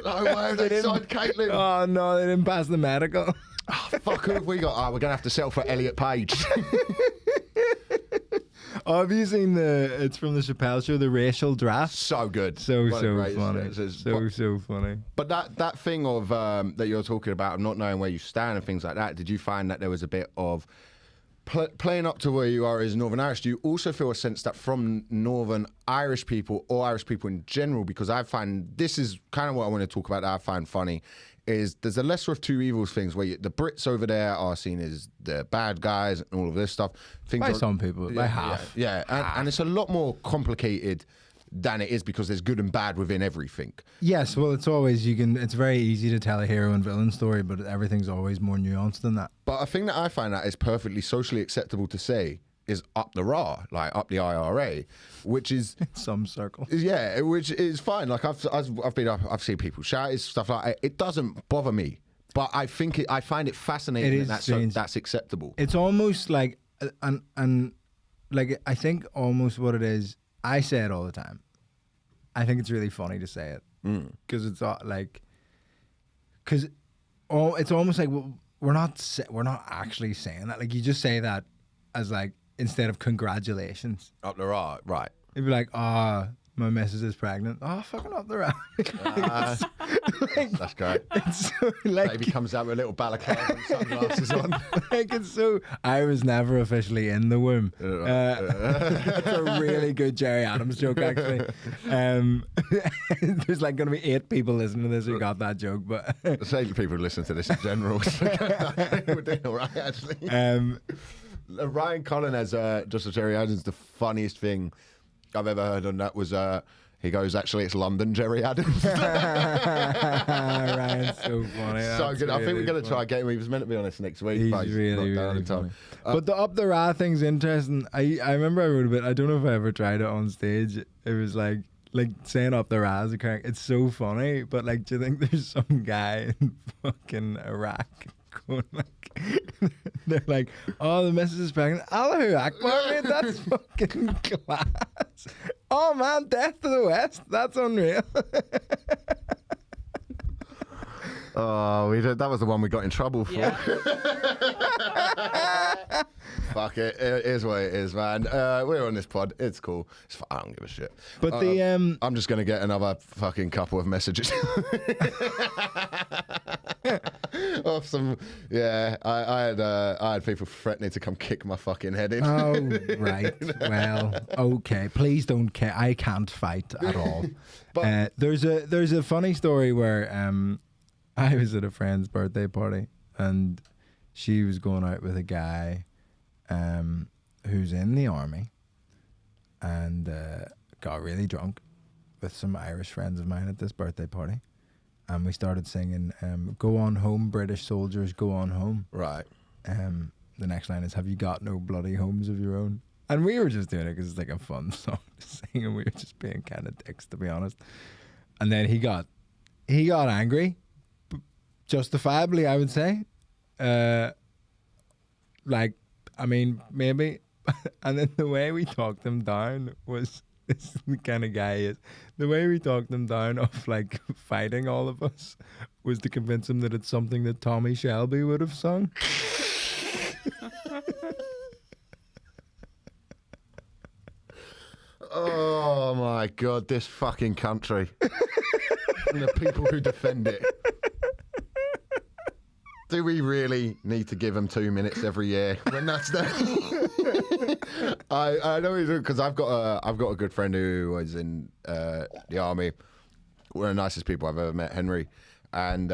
No way, they signed Caitlyn. Oh, no, they didn't pass the medical. Oh, fuck, who have we got? We're going to have to settle for Elliot Page. Oh, have you seen it's from the Chappelle Show, the racial draft? So good. So funny. So funny. But that thing of that you're talking about, not knowing where you stand and things like that, did you find that there was a bit of playing up to where you are as Northern Irish? Do you also feel a sense that from Northern Irish people, or Irish people in general, because I find this is kind of what I want to talk about that I find funny, is there's a lesser of two evils things where the Brits over there are seen as the bad guys and all of this stuff. By some people, by half. Yeah. And it's a lot more complicated than it is, because there's good and bad within everything. Yes, well, it's always, it's very easy to tell a hero and villain story, but everything's always more nuanced than that. But a thing that I find that is perfectly socially acceptable to say is up the rah, like up the IRA, which is in some circles. Yeah, which is fine. Like I've seen people shout stuff like that. It doesn't bother me, but I find it fascinating that's acceptable. It's almost like and like I think almost what it is. I say it all the time. I think it's really funny to say it because it's like it's almost like we're not actually saying that. Like you just say that as like, instead of congratulations. Up the rah, right. It'd be like, my missus is pregnant. Oh, fucking up the rah. That's great. It's so, like, Baby comes out with a little balaclava and sunglasses on. Like, it's so, I was never officially in the womb. That's a really good Jerry Adams joke, actually. There's like going to be 8 people listening to this who got that joke, but there's 8 people who listen to this in general. We're doing all right, actually. Ryan Cullen has just a Jerry Adams. The funniest thing I've ever heard on that was he goes, actually, it's London Jerry Adams. Ryan's so funny. So good. Really, I think we're going to try and get him. He was meant to be on this next week. He's but really funny. But the up the rah thing's interesting. I remember I wrote a bit. I don't know if I ever tried it on stage. It was like saying up the rah as a character. It's so funny. But like, do you think there's some guy in fucking Iraq going like, they're like, oh, the missus is pregnant. Allahu Akbar, mate, that's fucking class. Oh man, death to the West. That's unreal. Oh, that was the one we got in trouble for. Yeah. Fuck it. It is what it is, man. We're on this pod. It's cool. I don't give a shit. But I'm just gonna get another fucking couple of messages. Of some, yeah. I had people threatening to come kick my fucking head in. Oh right. Well, okay. Please don't care. I can't fight at all. But there's a funny story where I was at a friend's birthday party and she was going out with a guy who's in the army and got really drunk with some Irish friends of mine at this birthday party. And we started singing, "Go on home, British soldiers, go on home." right. The next line is, "Have you got no bloody homes of your own?" And we were just doing it because it's like a fun song to sing, and we were just being kind of dicks, to be honest. And then he got angry, justifiably, I would say. Like, I mean, maybe. And then the way we talked him down was, this is the kind of guy he is. The way we talked him down of like fighting all of us was to convince him that it's something that Tommy Shelby would have sung. Oh my God, this fucking country. And the people who defend it. Do we really need to give them 2 minutes every year when that's there? I know we do, because I've got a good friend who was in the army. One of the nicest people I've ever met, Henry, and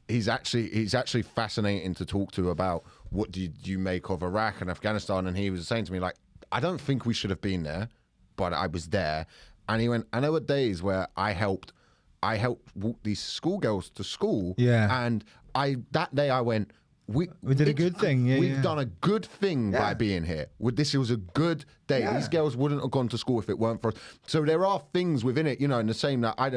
he's actually fascinating to talk to about what do you make of Iraq and Afghanistan. And he was saying to me, like, I don't think we should have been there, but I was there. And he went, and there were days where I helped walk these schoolgirls to school. Yeah. And that day I went, we did a good thing. Yeah, we've done a good thing by being here. It was a good day. Yeah. These girls wouldn't have gone to school if it weren't for us. So there are things within it, in the same that I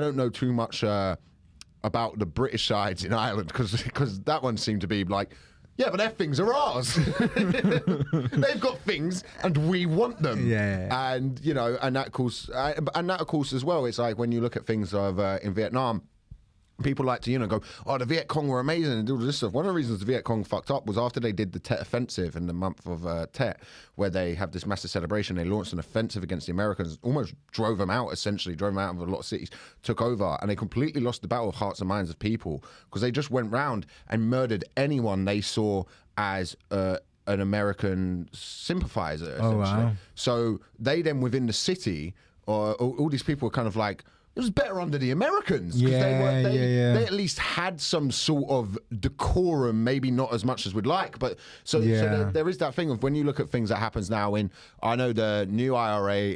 don't know too much about the British sides in Ireland because that one seemed to be like, yeah, but their things are ours. They've got things, and we want them. Yeah. And and that of course as well. It's like when you look at things of in Vietnam. People like to, go, oh, the Viet Cong were amazing and do all this stuff. One of the reasons the Viet Cong fucked up was after they did the Tet Offensive in the month of Tet, where they have this massive celebration. They launched an offensive against the Americans, almost drove them out of a lot of cities, took over, and they completely lost the battle of hearts and minds of people because they just went round and murdered anyone they saw as an American sympathizer, essentially. Oh, wow. So they then, within the city, all these people were kind of like, it was better under the Americans because they at least had some sort of decorum, maybe not as much as we'd like, but so there is that thing of when you look at things that happens now I know the new IRA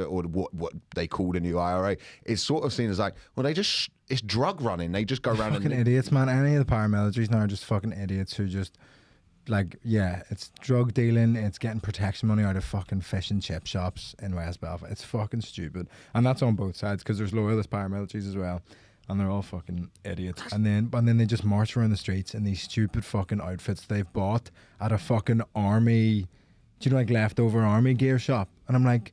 or what they call the new IRA is sort of seen as like, well, it's drug running. They just go around fucking idiots, man. Any of the paramilitaries now are just fucking idiots who just. Like, yeah, it's drug dealing, it's getting protection money out of fucking fish and chip shops in West Belfast. It's fucking stupid. And that's on both sides because there's loyalist paramilitaries as well. And they're all fucking idiots. And then they just march around the streets in these stupid fucking outfits they've bought at a fucking army, like leftover army gear shop. And I'm like,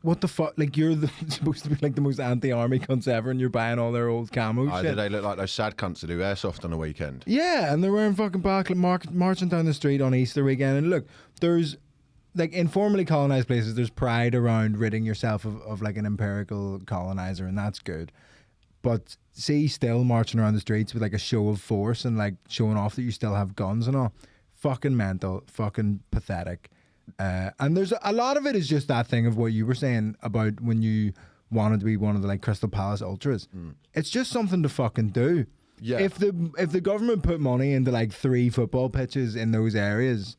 what the fuck? Like, you're supposed to be like the most anti-army cunts ever, and you're buying all their old camo shit. Do they look like those sad cunts that do airsoft on the weekend? Yeah, and they're wearing fucking marching down the street on Easter weekend. And look, there's, like, in formerly colonized places, there's pride around ridding yourself of like an empirical colonizer, and that's good. But see, still marching around the streets with like a show of force and like showing off that you still have guns and all, fucking mental, fucking pathetic. And there's a lot of it is just that thing of what you were saying about when you wanted to be one of the like Crystal Palace Ultras. It's just something to fucking do. Yeah. If the government put money into like 3 football pitches in those areas,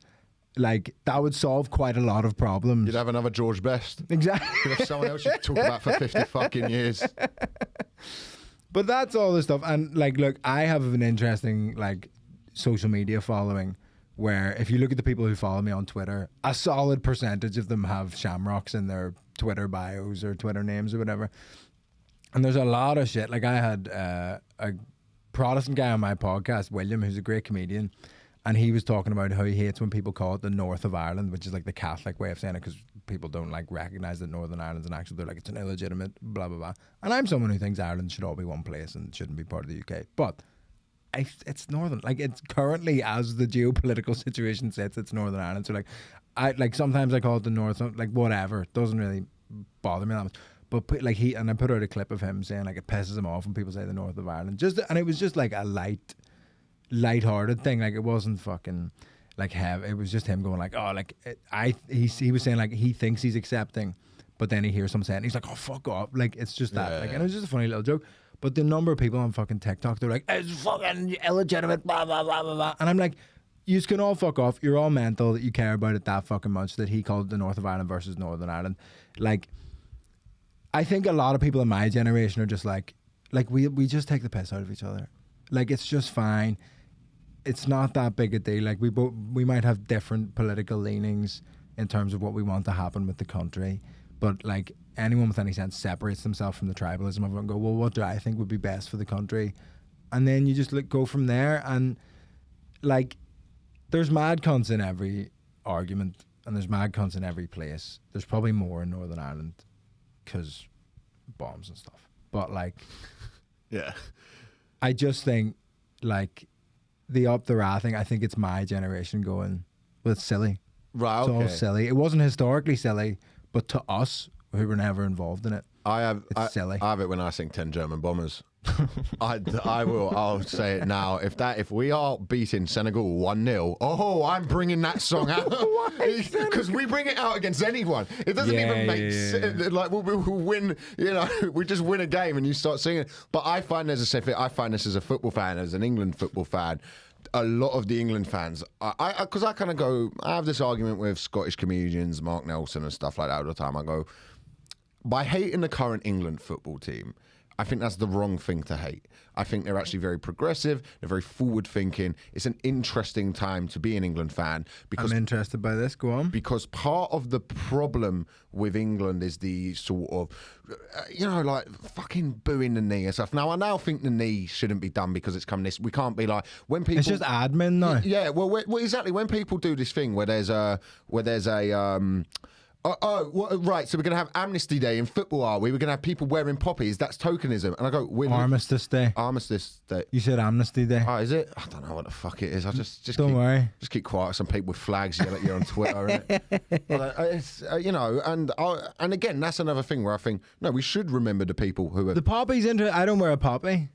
like that would solve quite a lot of problems. You'd have another George Best. Exactly. You'd have someone else you could talk about for 50 fucking years. But that's all the stuff. And like, look, I have an interesting like social media following. Where if you look at the people who follow me on Twitter, a solid percentage of them have shamrocks in their Twitter bios or Twitter names or whatever. And there's a lot of shit. Like I had a Protestant guy on my podcast, William, who's a great comedian, and he was talking about how he hates when people call it the North of Ireland, which is like the Catholic way of saying it because people don't like recognise that Northern Ireland's an actual, they're like, it's an illegitimate blah, blah, blah. And I'm someone who thinks Ireland should all be one place and shouldn't be part of the UK. But it's Northern. Like, it's currently, as the geopolitical situation sits, it's Northern Ireland. So like, sometimes I call it the North. Like, whatever, it doesn't really bother me that much. But I put out a clip of him saying like it pisses him off when people say the North of Ireland. And it was just like a light-hearted thing. Like, it wasn't fucking like heavy. It was just him going like, oh, like he was saying like he thinks he's accepting, but then he hears someone saying, he's like, oh, fuck off. Like, it's just that. Like, and it was just a funny little joke. But the number of people on fucking TikTok, they're like, it's fucking illegitimate, blah, blah, blah, blah, blah. And I'm like, you can all fuck off. You're all mental that you care about it that fucking much, that he called the North of Ireland versus Northern Ireland. Like, I think a lot of people in my generation are just like we just take the piss out of each other. Like, it's just fine. It's not that big a deal. Like, we might have different political leanings in terms of what we want to happen with the country. But like, anyone with any sense separates themselves from the tribalism of it and go, well, what do I think would be best for the country? And then you just go from there. And like, there's mad cunts in every argument, and there's mad cunts in every place. There's probably more in Northern Ireland because bombs and stuff. But like, yeah, I just think like the up the ra thing, I think it's my generation going, well, it's silly. Right, It's okay. all silly. It wasn't historically silly, but to us who were never involved in it, it's silly. I have it when I sing 10 German Bombers. I'll say it now. If we are beating Senegal 1-0, I'm bringing that song out. Because we bring it out against anyone. It doesn't even make sense. Like, we'll win, we just win a game and you start singing. But I find this as a football fan, as an England football fan, a lot of the England fans, because I kind of go, I have this argument with Scottish comedians, Mark Nelson and stuff like that all the time. I go, by hating the current England football team, I think that's the wrong thing to hate. I think they're actually very progressive. They're very forward-thinking. It's an interesting time to be an England fan. Because I'm interested by this. Go on. Because part of the problem with England is the sort of, like fucking booing the knee and stuff. Now, I now think the knee shouldn't be done because it's come this. We can't be like, when people... It's just admin now. Yeah, well, exactly. When people do this thing where there's a right, so we're going to have Amnesty Day in football, are we? We're going to have people wearing poppies. That's tokenism. And I go, Armistice Day. Armistice Day. You said Amnesty Day. Oh, is it? I don't know what the fuck it is. I just Don't worry. Just keep quiet. Some people with flags yell at you on Twitter. It's, and again, that's another thing where I think, no, we should remember the people who are... The poppy's into... I don't wear a poppy.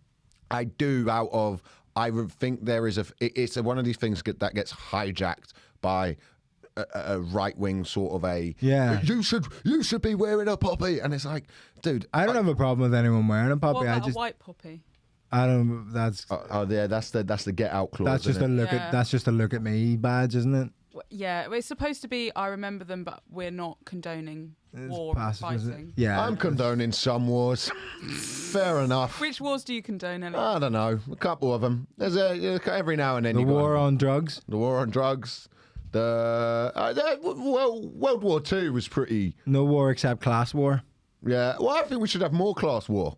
I do I think there is it's one of these things that gets hijacked by... a right-wing sort of you should be wearing a poppy, and it's like, dude, I don't have a problem with anyone wearing a poppy. What about I just a white poppy? I don't. That's that's the get out clause. that's just that's just a look at me badge, isn't it? Yeah, it's supposed to be. I remember them, but we're not condoning war and fighting. Yeah, I'm condoning some wars. Fair enough. Which wars do you condone, Ellie? I don't know, a couple of them. There's every now and then. The war on drugs. The war on drugs. World War II was pretty... No war except class war. Yeah, well, I think we should have more class war.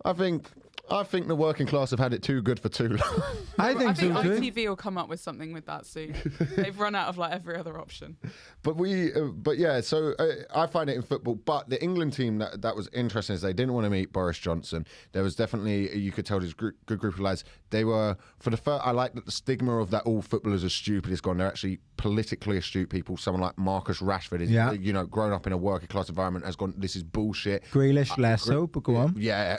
I think the working class have had it too good for too long. I think so too. ITV will come up with something with that soon. They've run out of like every other option. But so I find it in football. But the England team that was interesting is they didn't want to meet Boris Johnson. There was definitely, you could tell, this good group of lads. They were, for the first, I like that the stigma of that all footballers are stupid is gone. They're actually politically astute people. Someone like Marcus Rashford is, grown up in a working class environment, has gone, this is bullshit. Grealish less so, but go on. Yeah,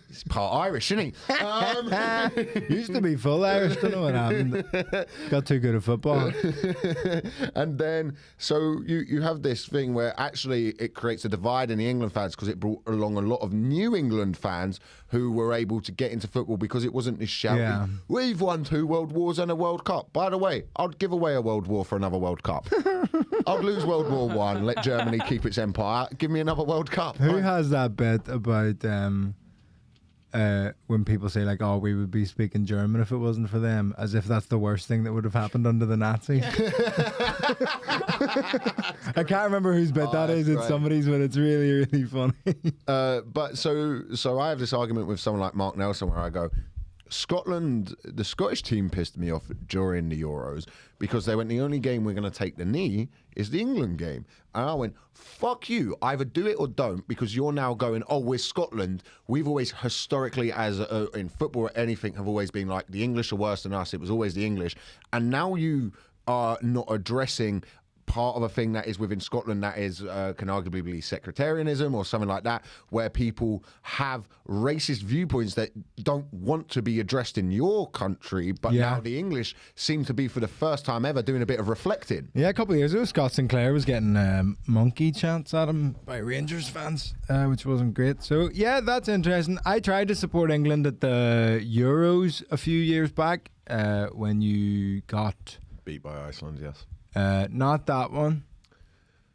he's part Irish, isn't he? Used to be full Irish, don't know what happened. Got too good at football. And then, so you have this thing where actually it creates a divide in the England fans because it brought along a lot of New England fans who were able to get into football because it wasn't this shouting, we've won 2 World Wars and a World Cup. By the way, I'd give away a World War for another World Cup. I'd lose World War I, let Germany keep its empire. Give me another World Cup. Who has that bit about when people say like, oh, we would be speaking German if it wasn't for them, as if that's the worst thing that would have happened under the Nazis? I can't remember whose bit that is. It's somebody's, but it's really, really funny. But so I have this argument with someone like Mark Nelson where I go, Scotland, the Scottish team pissed me off during the Euros because they went, the only game we're going to take the knee is the England game. And I went, fuck you, either do it or don't, because you're now going, oh, we're Scotland. We've always historically, as in football or anything, have always been like, the English are worse than us. It was always the English. And now you are not addressing part of a thing that is within Scotland that is can arguably be sectarianism or something like that, where people have racist viewpoints that don't want to be addressed in your country, but now the English seem to be, for the first time ever, doing a bit of reflecting. Yeah, a couple of years ago, Scott Sinclair was getting monkey chants at him by Rangers fans, which wasn't great. So, yeah, that's interesting. I tried to support England at the Euros a few years back when you got... Beat by Iceland, yes. Not that one.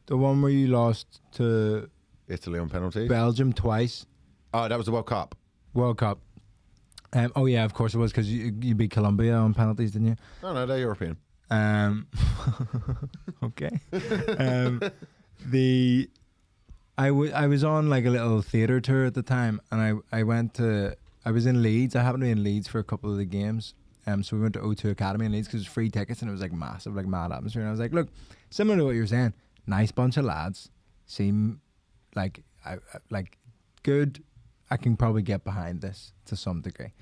The one where you lost to Italy on penalties. Belgium twice. Oh, that was the World Cup. World Cup. Oh yeah, of course it was, because you beat Colombia on penalties, didn't you? No, they're European. Okay. I was on like a little theatre tour at the time, and I was in Leeds. I happened to be in Leeds for a couple of the games. So we went to O2 Academy in Leeds because it was free tickets, and it was like massive, like mad atmosphere. And I was like, look, similar to what you were saying, nice bunch of lads, seem like like good. I can probably get behind this to some degree.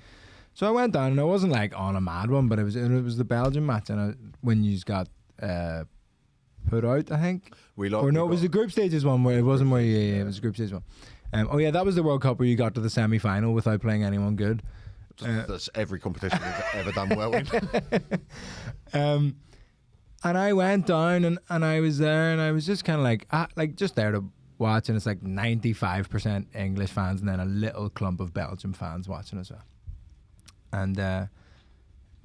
So I went down, and I wasn't like on a mad one, but it was the Belgian match, and when you got put out, I think. It was the group stages one where it wasn't where it was the group stages one. That was the World Cup where you got to the semi-final without playing anyone good. That's every competition we've ever done well in. And I went down and I was there, and I was just kind of like just there to watch, and it's like 95% English fans and then a little clump of Belgium fans watching as well. And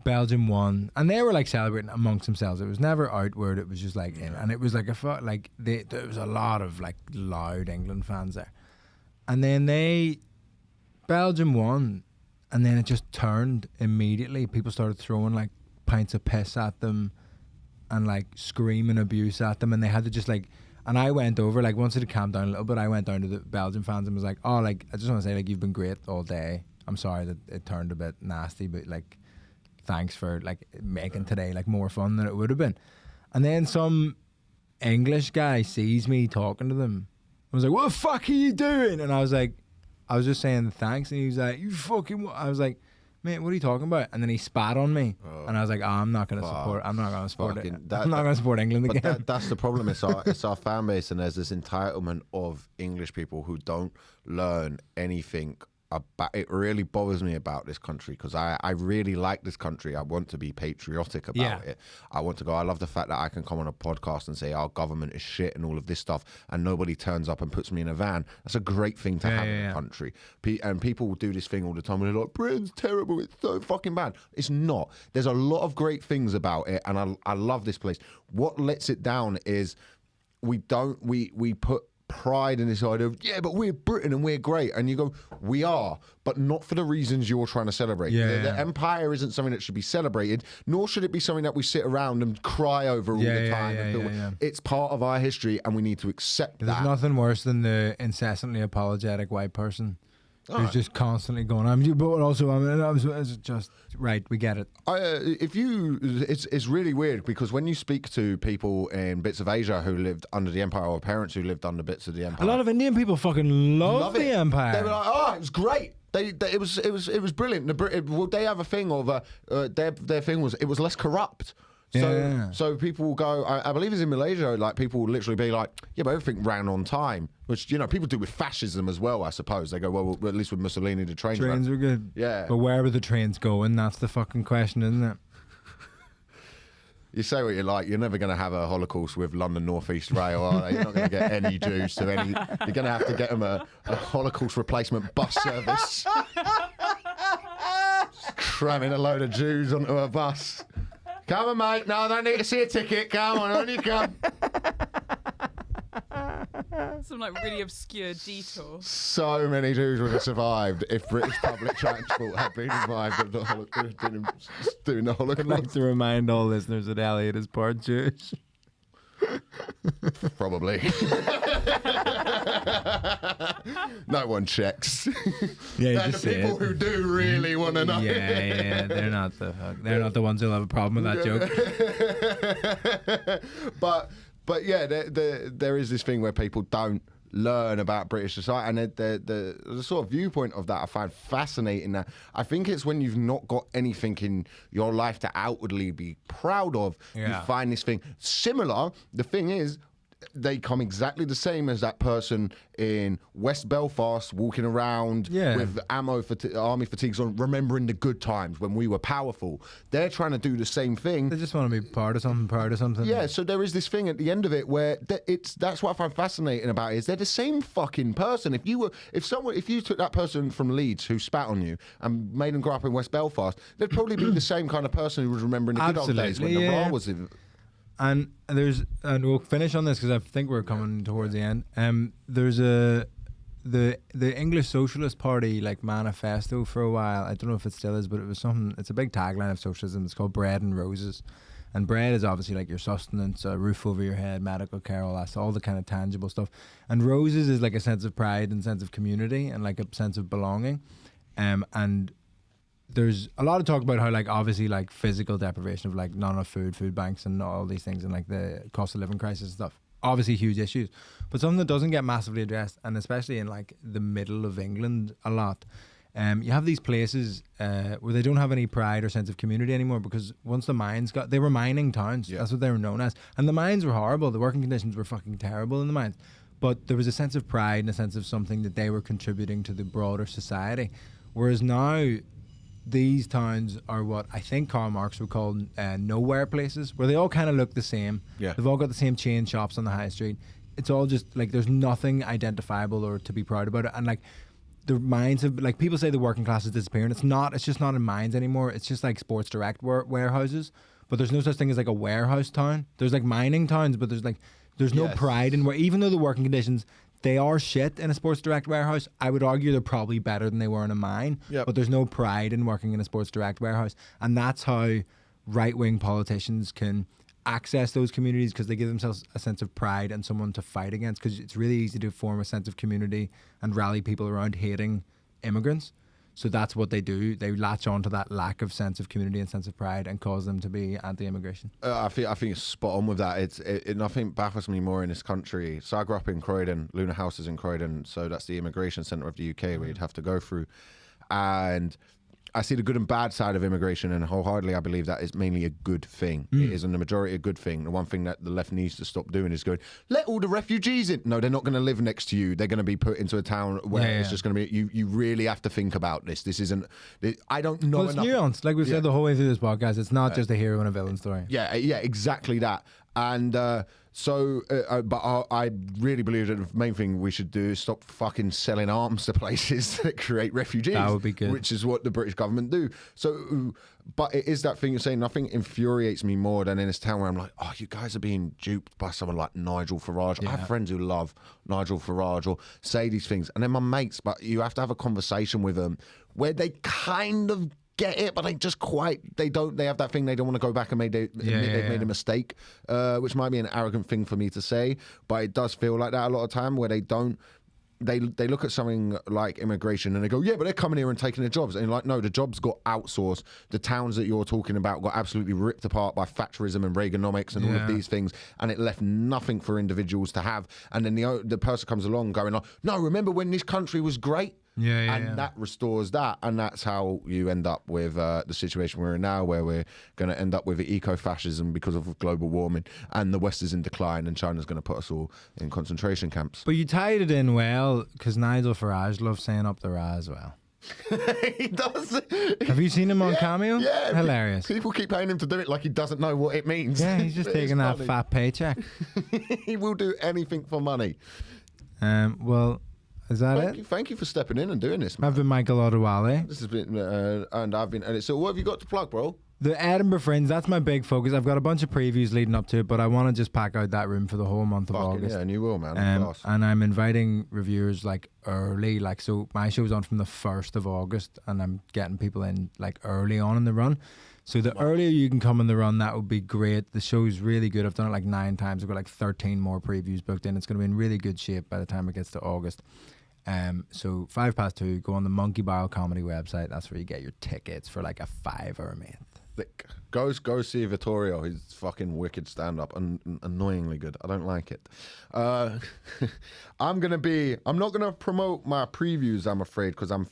Belgium won, and they were like celebrating amongst themselves. It was never outward. It was just like in, and it was like there was a lot of like loud England fans there, and then Belgium won. And then it just turned immediately. People started throwing like pints of piss at them and like screaming abuse at them. And they had to just like, and I went over, like once it had calmed down a little bit, I went down to the Belgian fans and was like, oh, like, I just want to say, like, you've been great all day. I'm sorry that it turned a bit nasty, but like, thanks for like making today like more fun than it would have been. And then some English guy sees me talking to them. I was like, what the fuck are you doing? And I was just saying thanks, and he was like, you fucking what? I was like, mate, what are you talking about? And then he spat on me, and I was like, oh, I'm not going to support England again. That's the problem. It's our fan base, and there's this entitlement of English people who don't learn anything about it. Really bothers me about this country, because I really like this country. I want to be patriotic about it. I want to go, I love the fact that I can come on a podcast and say our government is shit and all of this stuff, and nobody turns up and puts me in a van. That's a great thing to have in a country. And people will do this thing all the time, and they're like, Britain's terrible, it's so fucking bad. It's not. There's a lot of great things about it, and I love this place. What lets it down is we put pride in this idea of, yeah, but we're Britain and we're great, and you go, we are, but not for the reasons you're trying to celebrate. The empire isn't something that should be celebrated, nor should it be something that we sit around and cry over all the time. It's part of our history, and we need to accept that. There's nothing worse than the incessantly apologetic white person who's just constantly going, it's just right. We get it. It's really weird, because when you speak to people in bits of Asia who lived under the empire, or parents who lived under bits of the empire, a lot of Indian people fucking love the empire. They were like, oh, it was great. It was brilliant. They have a thing of their thing was, it was less corrupt. So people will go, I believe it's in Malaysia, like people will literally be like, yeah, but everything ran on time, which, you know, people do with fascism as well, I suppose. They go, well, at least with Mussolini, the trains were good. Yeah. But where were the trains going? That's the fucking question, isn't it? You say what you like, you're never going to have a Holocaust with London North East Rail, are you? You're not going to get any Jews to any... You're going to have to get them a Holocaust replacement bus service. Cramming a load of Jews onto a bus. Come on, mate. No, I don't need to see a ticket. Come on you come. Some like really obscure detour. So many Jews would have survived if British public transport had been involved in the Holocaust. I'd like to remind all listeners that Elliot is part Jewish. Probably. No one checks. Yeah, And the people who do really want to know. Yeah, they're not the ones who'll have a problem with that joke. But yeah, there is this thing where people don't learn about British society, and the sort of viewpoint of that I find fascinating. That I think it's when you've not got anything in your life to outwardly be proud of, you find this thing similar. The thing is, they come exactly the same as that person in West Belfast walking around with army fatigues on, remembering the good times when we were powerful. They're trying to do the same thing. They just want to be part of something. Yeah, so there is this thing at the end of it where that's what I find fascinating about it, is they're the same fucking person. If you took that person from Leeds who spat on you and made them grow up in West Belfast, they'd probably be the same kind of person who was remembering the good old days when the Ra was in. And we'll finish on this because I think we're coming towards the end. There's the English Socialist Party like manifesto for a while. I don't know if it still is, but it was something. It's a big tagline of socialism. It's called Bread and Roses, and bread is obviously like your sustenance, a roof over your head, medical care, all the kind of tangible stuff. And roses is like a sense of pride and sense of community and like a sense of belonging, and there's a lot of talk about how like obviously like physical deprivation of like not enough food banks and all these things, and like the cost of living crisis and stuff, obviously huge issues, but something that doesn't get massively addressed, and especially in like the middle of England a lot, you have these places where they don't have any pride or sense of community anymore, because once the mines they were mining towns, that's what they were known as, and the mines were horrible, the working conditions were fucking terrible in the mines, but there was a sense of pride and a sense of something that they were contributing to the broader society. Whereas now these towns are what I think Karl Marx would call nowhere places, where they all kind of look the same. Yeah. They've all got the same chain shops on the high street. It's all just like there's nothing identifiable or to be proud about it. And like the mines have, like people say the working class is disappearing. It's not. It's just not in mines anymore. It's just like Sports Direct warehouses. But there's no such thing as like a warehouse town. There's like mining towns, but there's no pride in where, even though the working conditions, they are shit in a Sports Direct warehouse, I would argue they're probably better than they were in a mine. Yep. But there's no pride in working in a Sports Direct warehouse. And that's how right-wing politicians can access those communities, because they give themselves a sense of pride and someone to fight against, because it's really easy to form a sense of community and rally people around hating immigrants. So that's what they do. They latch on to that lack of sense of community and sense of pride and cause them to be anti-immigration. I think it's spot on with that. Nothing baffles me more in this country. So I grew up in Croydon. Luna House is in Croydon. So that's the immigration centre of the UK where you'd have to go through. And I see the good and bad side of immigration, and wholeheartedly I believe that is mainly a good thing. It is in the majority a good thing. The one thing that the left needs to stop doing is going, let all the refugees in. No, they're not going to live next to you. They're going to be put into a town where it's just going to be, you really have to think about this. This isn't, I don't know enough. It's nuanced. Like we've said the whole way through this podcast, it's not just a hero and a villain story. Yeah, exactly that. And but I really believe that the main thing we should do is stop fucking selling arms to places that create refugees. That would be good. Which is what the British government do. So, but it is that thing you're saying. Nothing infuriates me more than in this town where I'm like, oh, you guys are being duped by someone like Nigel Farage. Yeah. I have friends who love Nigel Farage or say these things, and they're my mates, but you have to have a conversation with them where they kind of get it, but they have that thing, they don't want to go back and they've made a mistake, which might be an arrogant thing for me to say, but it does feel like that a lot of time, where they look at something like immigration and they go, yeah, but they're coming here and taking their jobs, and you're like, no, the jobs got outsourced. The towns that you're talking about got absolutely ripped apart by Thatcherism and Reaganomics and all of these things, and it left nothing for individuals to have. And then the person comes along going like, no, remember when this country was great? That restores that, and that's how you end up with the situation we're in now, where we're going to end up with eco-fascism because of global warming, and the West is in decline, and China's going to put us all in concentration camps. But you tied it in well, because Nigel Farage loves saying up the Ra as well. He does. Have you seen him on Cameo? Yeah. Hilarious. People keep paying him to do it like he doesn't know what it means. Yeah, he's just taking that fat paycheck. He will do anything for money. Well, is that it? Thank you for stepping in and doing this, man. I've been Michael Odewale. This has been, and I've been, so what have you got to plug, bro? The Edinburgh Fringe, that's my big focus. I've got a bunch of previews leading up to it, but I want to just pack out that room for the whole month of August. Yeah, and you will, man. And I'm inviting reviewers like early, like, so my show's on from the 1st of August, and I'm getting people in like early on in the run. So the earlier you can come on the run, that would be great. The show's really good. I've done it like 9 times. I've got like 13 more previews booked in. It's going to be in really good shape by the time it gets to August. So 2:05, go on the Monkey Bile Comedy website. That's where you get your tickets for like a $5, mate. Go see Vittorio. He's fucking wicked stand-up and annoyingly good. I don't like it. I'm not gonna promote my previews, I'm afraid, because I'm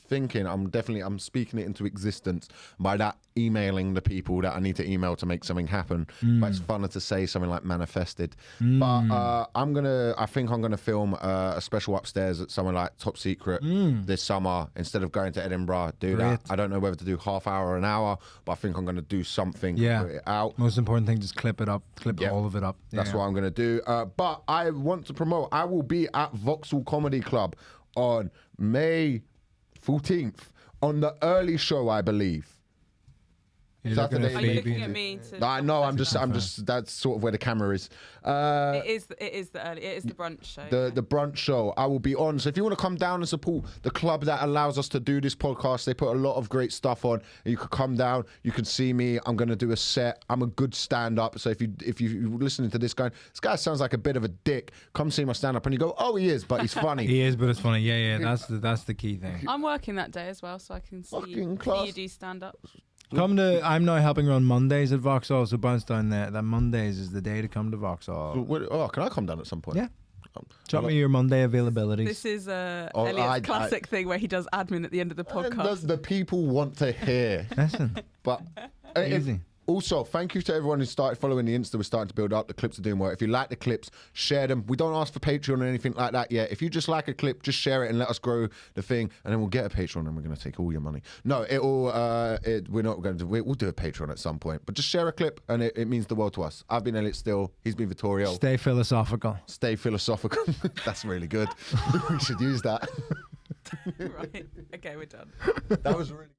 speaking it into existence by that emailing the people that I need to email to make something happen. But it's funner to say something like manifested. But I think I'm gonna film a special upstairs at somewhere like Top Secret this summer instead of going to Edinburgh. Do that. I don't know whether to do half hour or an hour, but I think I'm gonna do something. Yeah. Put it out. Most important thing, just clip it up. All of it up. That's what I'm going to do. But I want to promote, I will be at Vauxhall Comedy Club on May 14th on the early show, I believe. Are you looking at me? I know. I'm just. That's sort of where the camera is. It is the brunch show. The brunch show. I will be on. So if you want to come down and support the club that allows us to do this podcast, they put a lot of great stuff on. You could come down. You can see me. I'm going to do a set. I'm a good stand-up. So if you're listening to this guy sounds like a bit of a dick. Come see my stand-up, and you go, oh, he is, but he's funny. He is, but it's funny. Yeah. That's the key thing. I'm working that day as well, so I can see you do stand-up. I'm now helping run Mondays at Vauxhall, so bounce down there. That Mondays is the day to come to Vauxhall. Can I come down at some point? Yeah. Drop me your Monday availabilities. This is Elliot's classic thing where he does admin at the end of the podcast. The people want to hear. Listen. But easy. Also, thank you to everyone who started following the Insta. We're starting to build up. The clips are doing well. If you like the clips, share them. We don't ask for Patreon or anything like that yet. If you just like a clip, just share it and let us grow the thing, and then we'll get a Patreon and we're going to take all your money. No, we're not going to. We'll do a Patreon at some point, but just share a clip and it means the world to us. I've been Elliot Still. He's been Vittorio. Stay philosophical. Stay philosophical. That's really good. We should use that. Right. Okay, we're done. That was really good.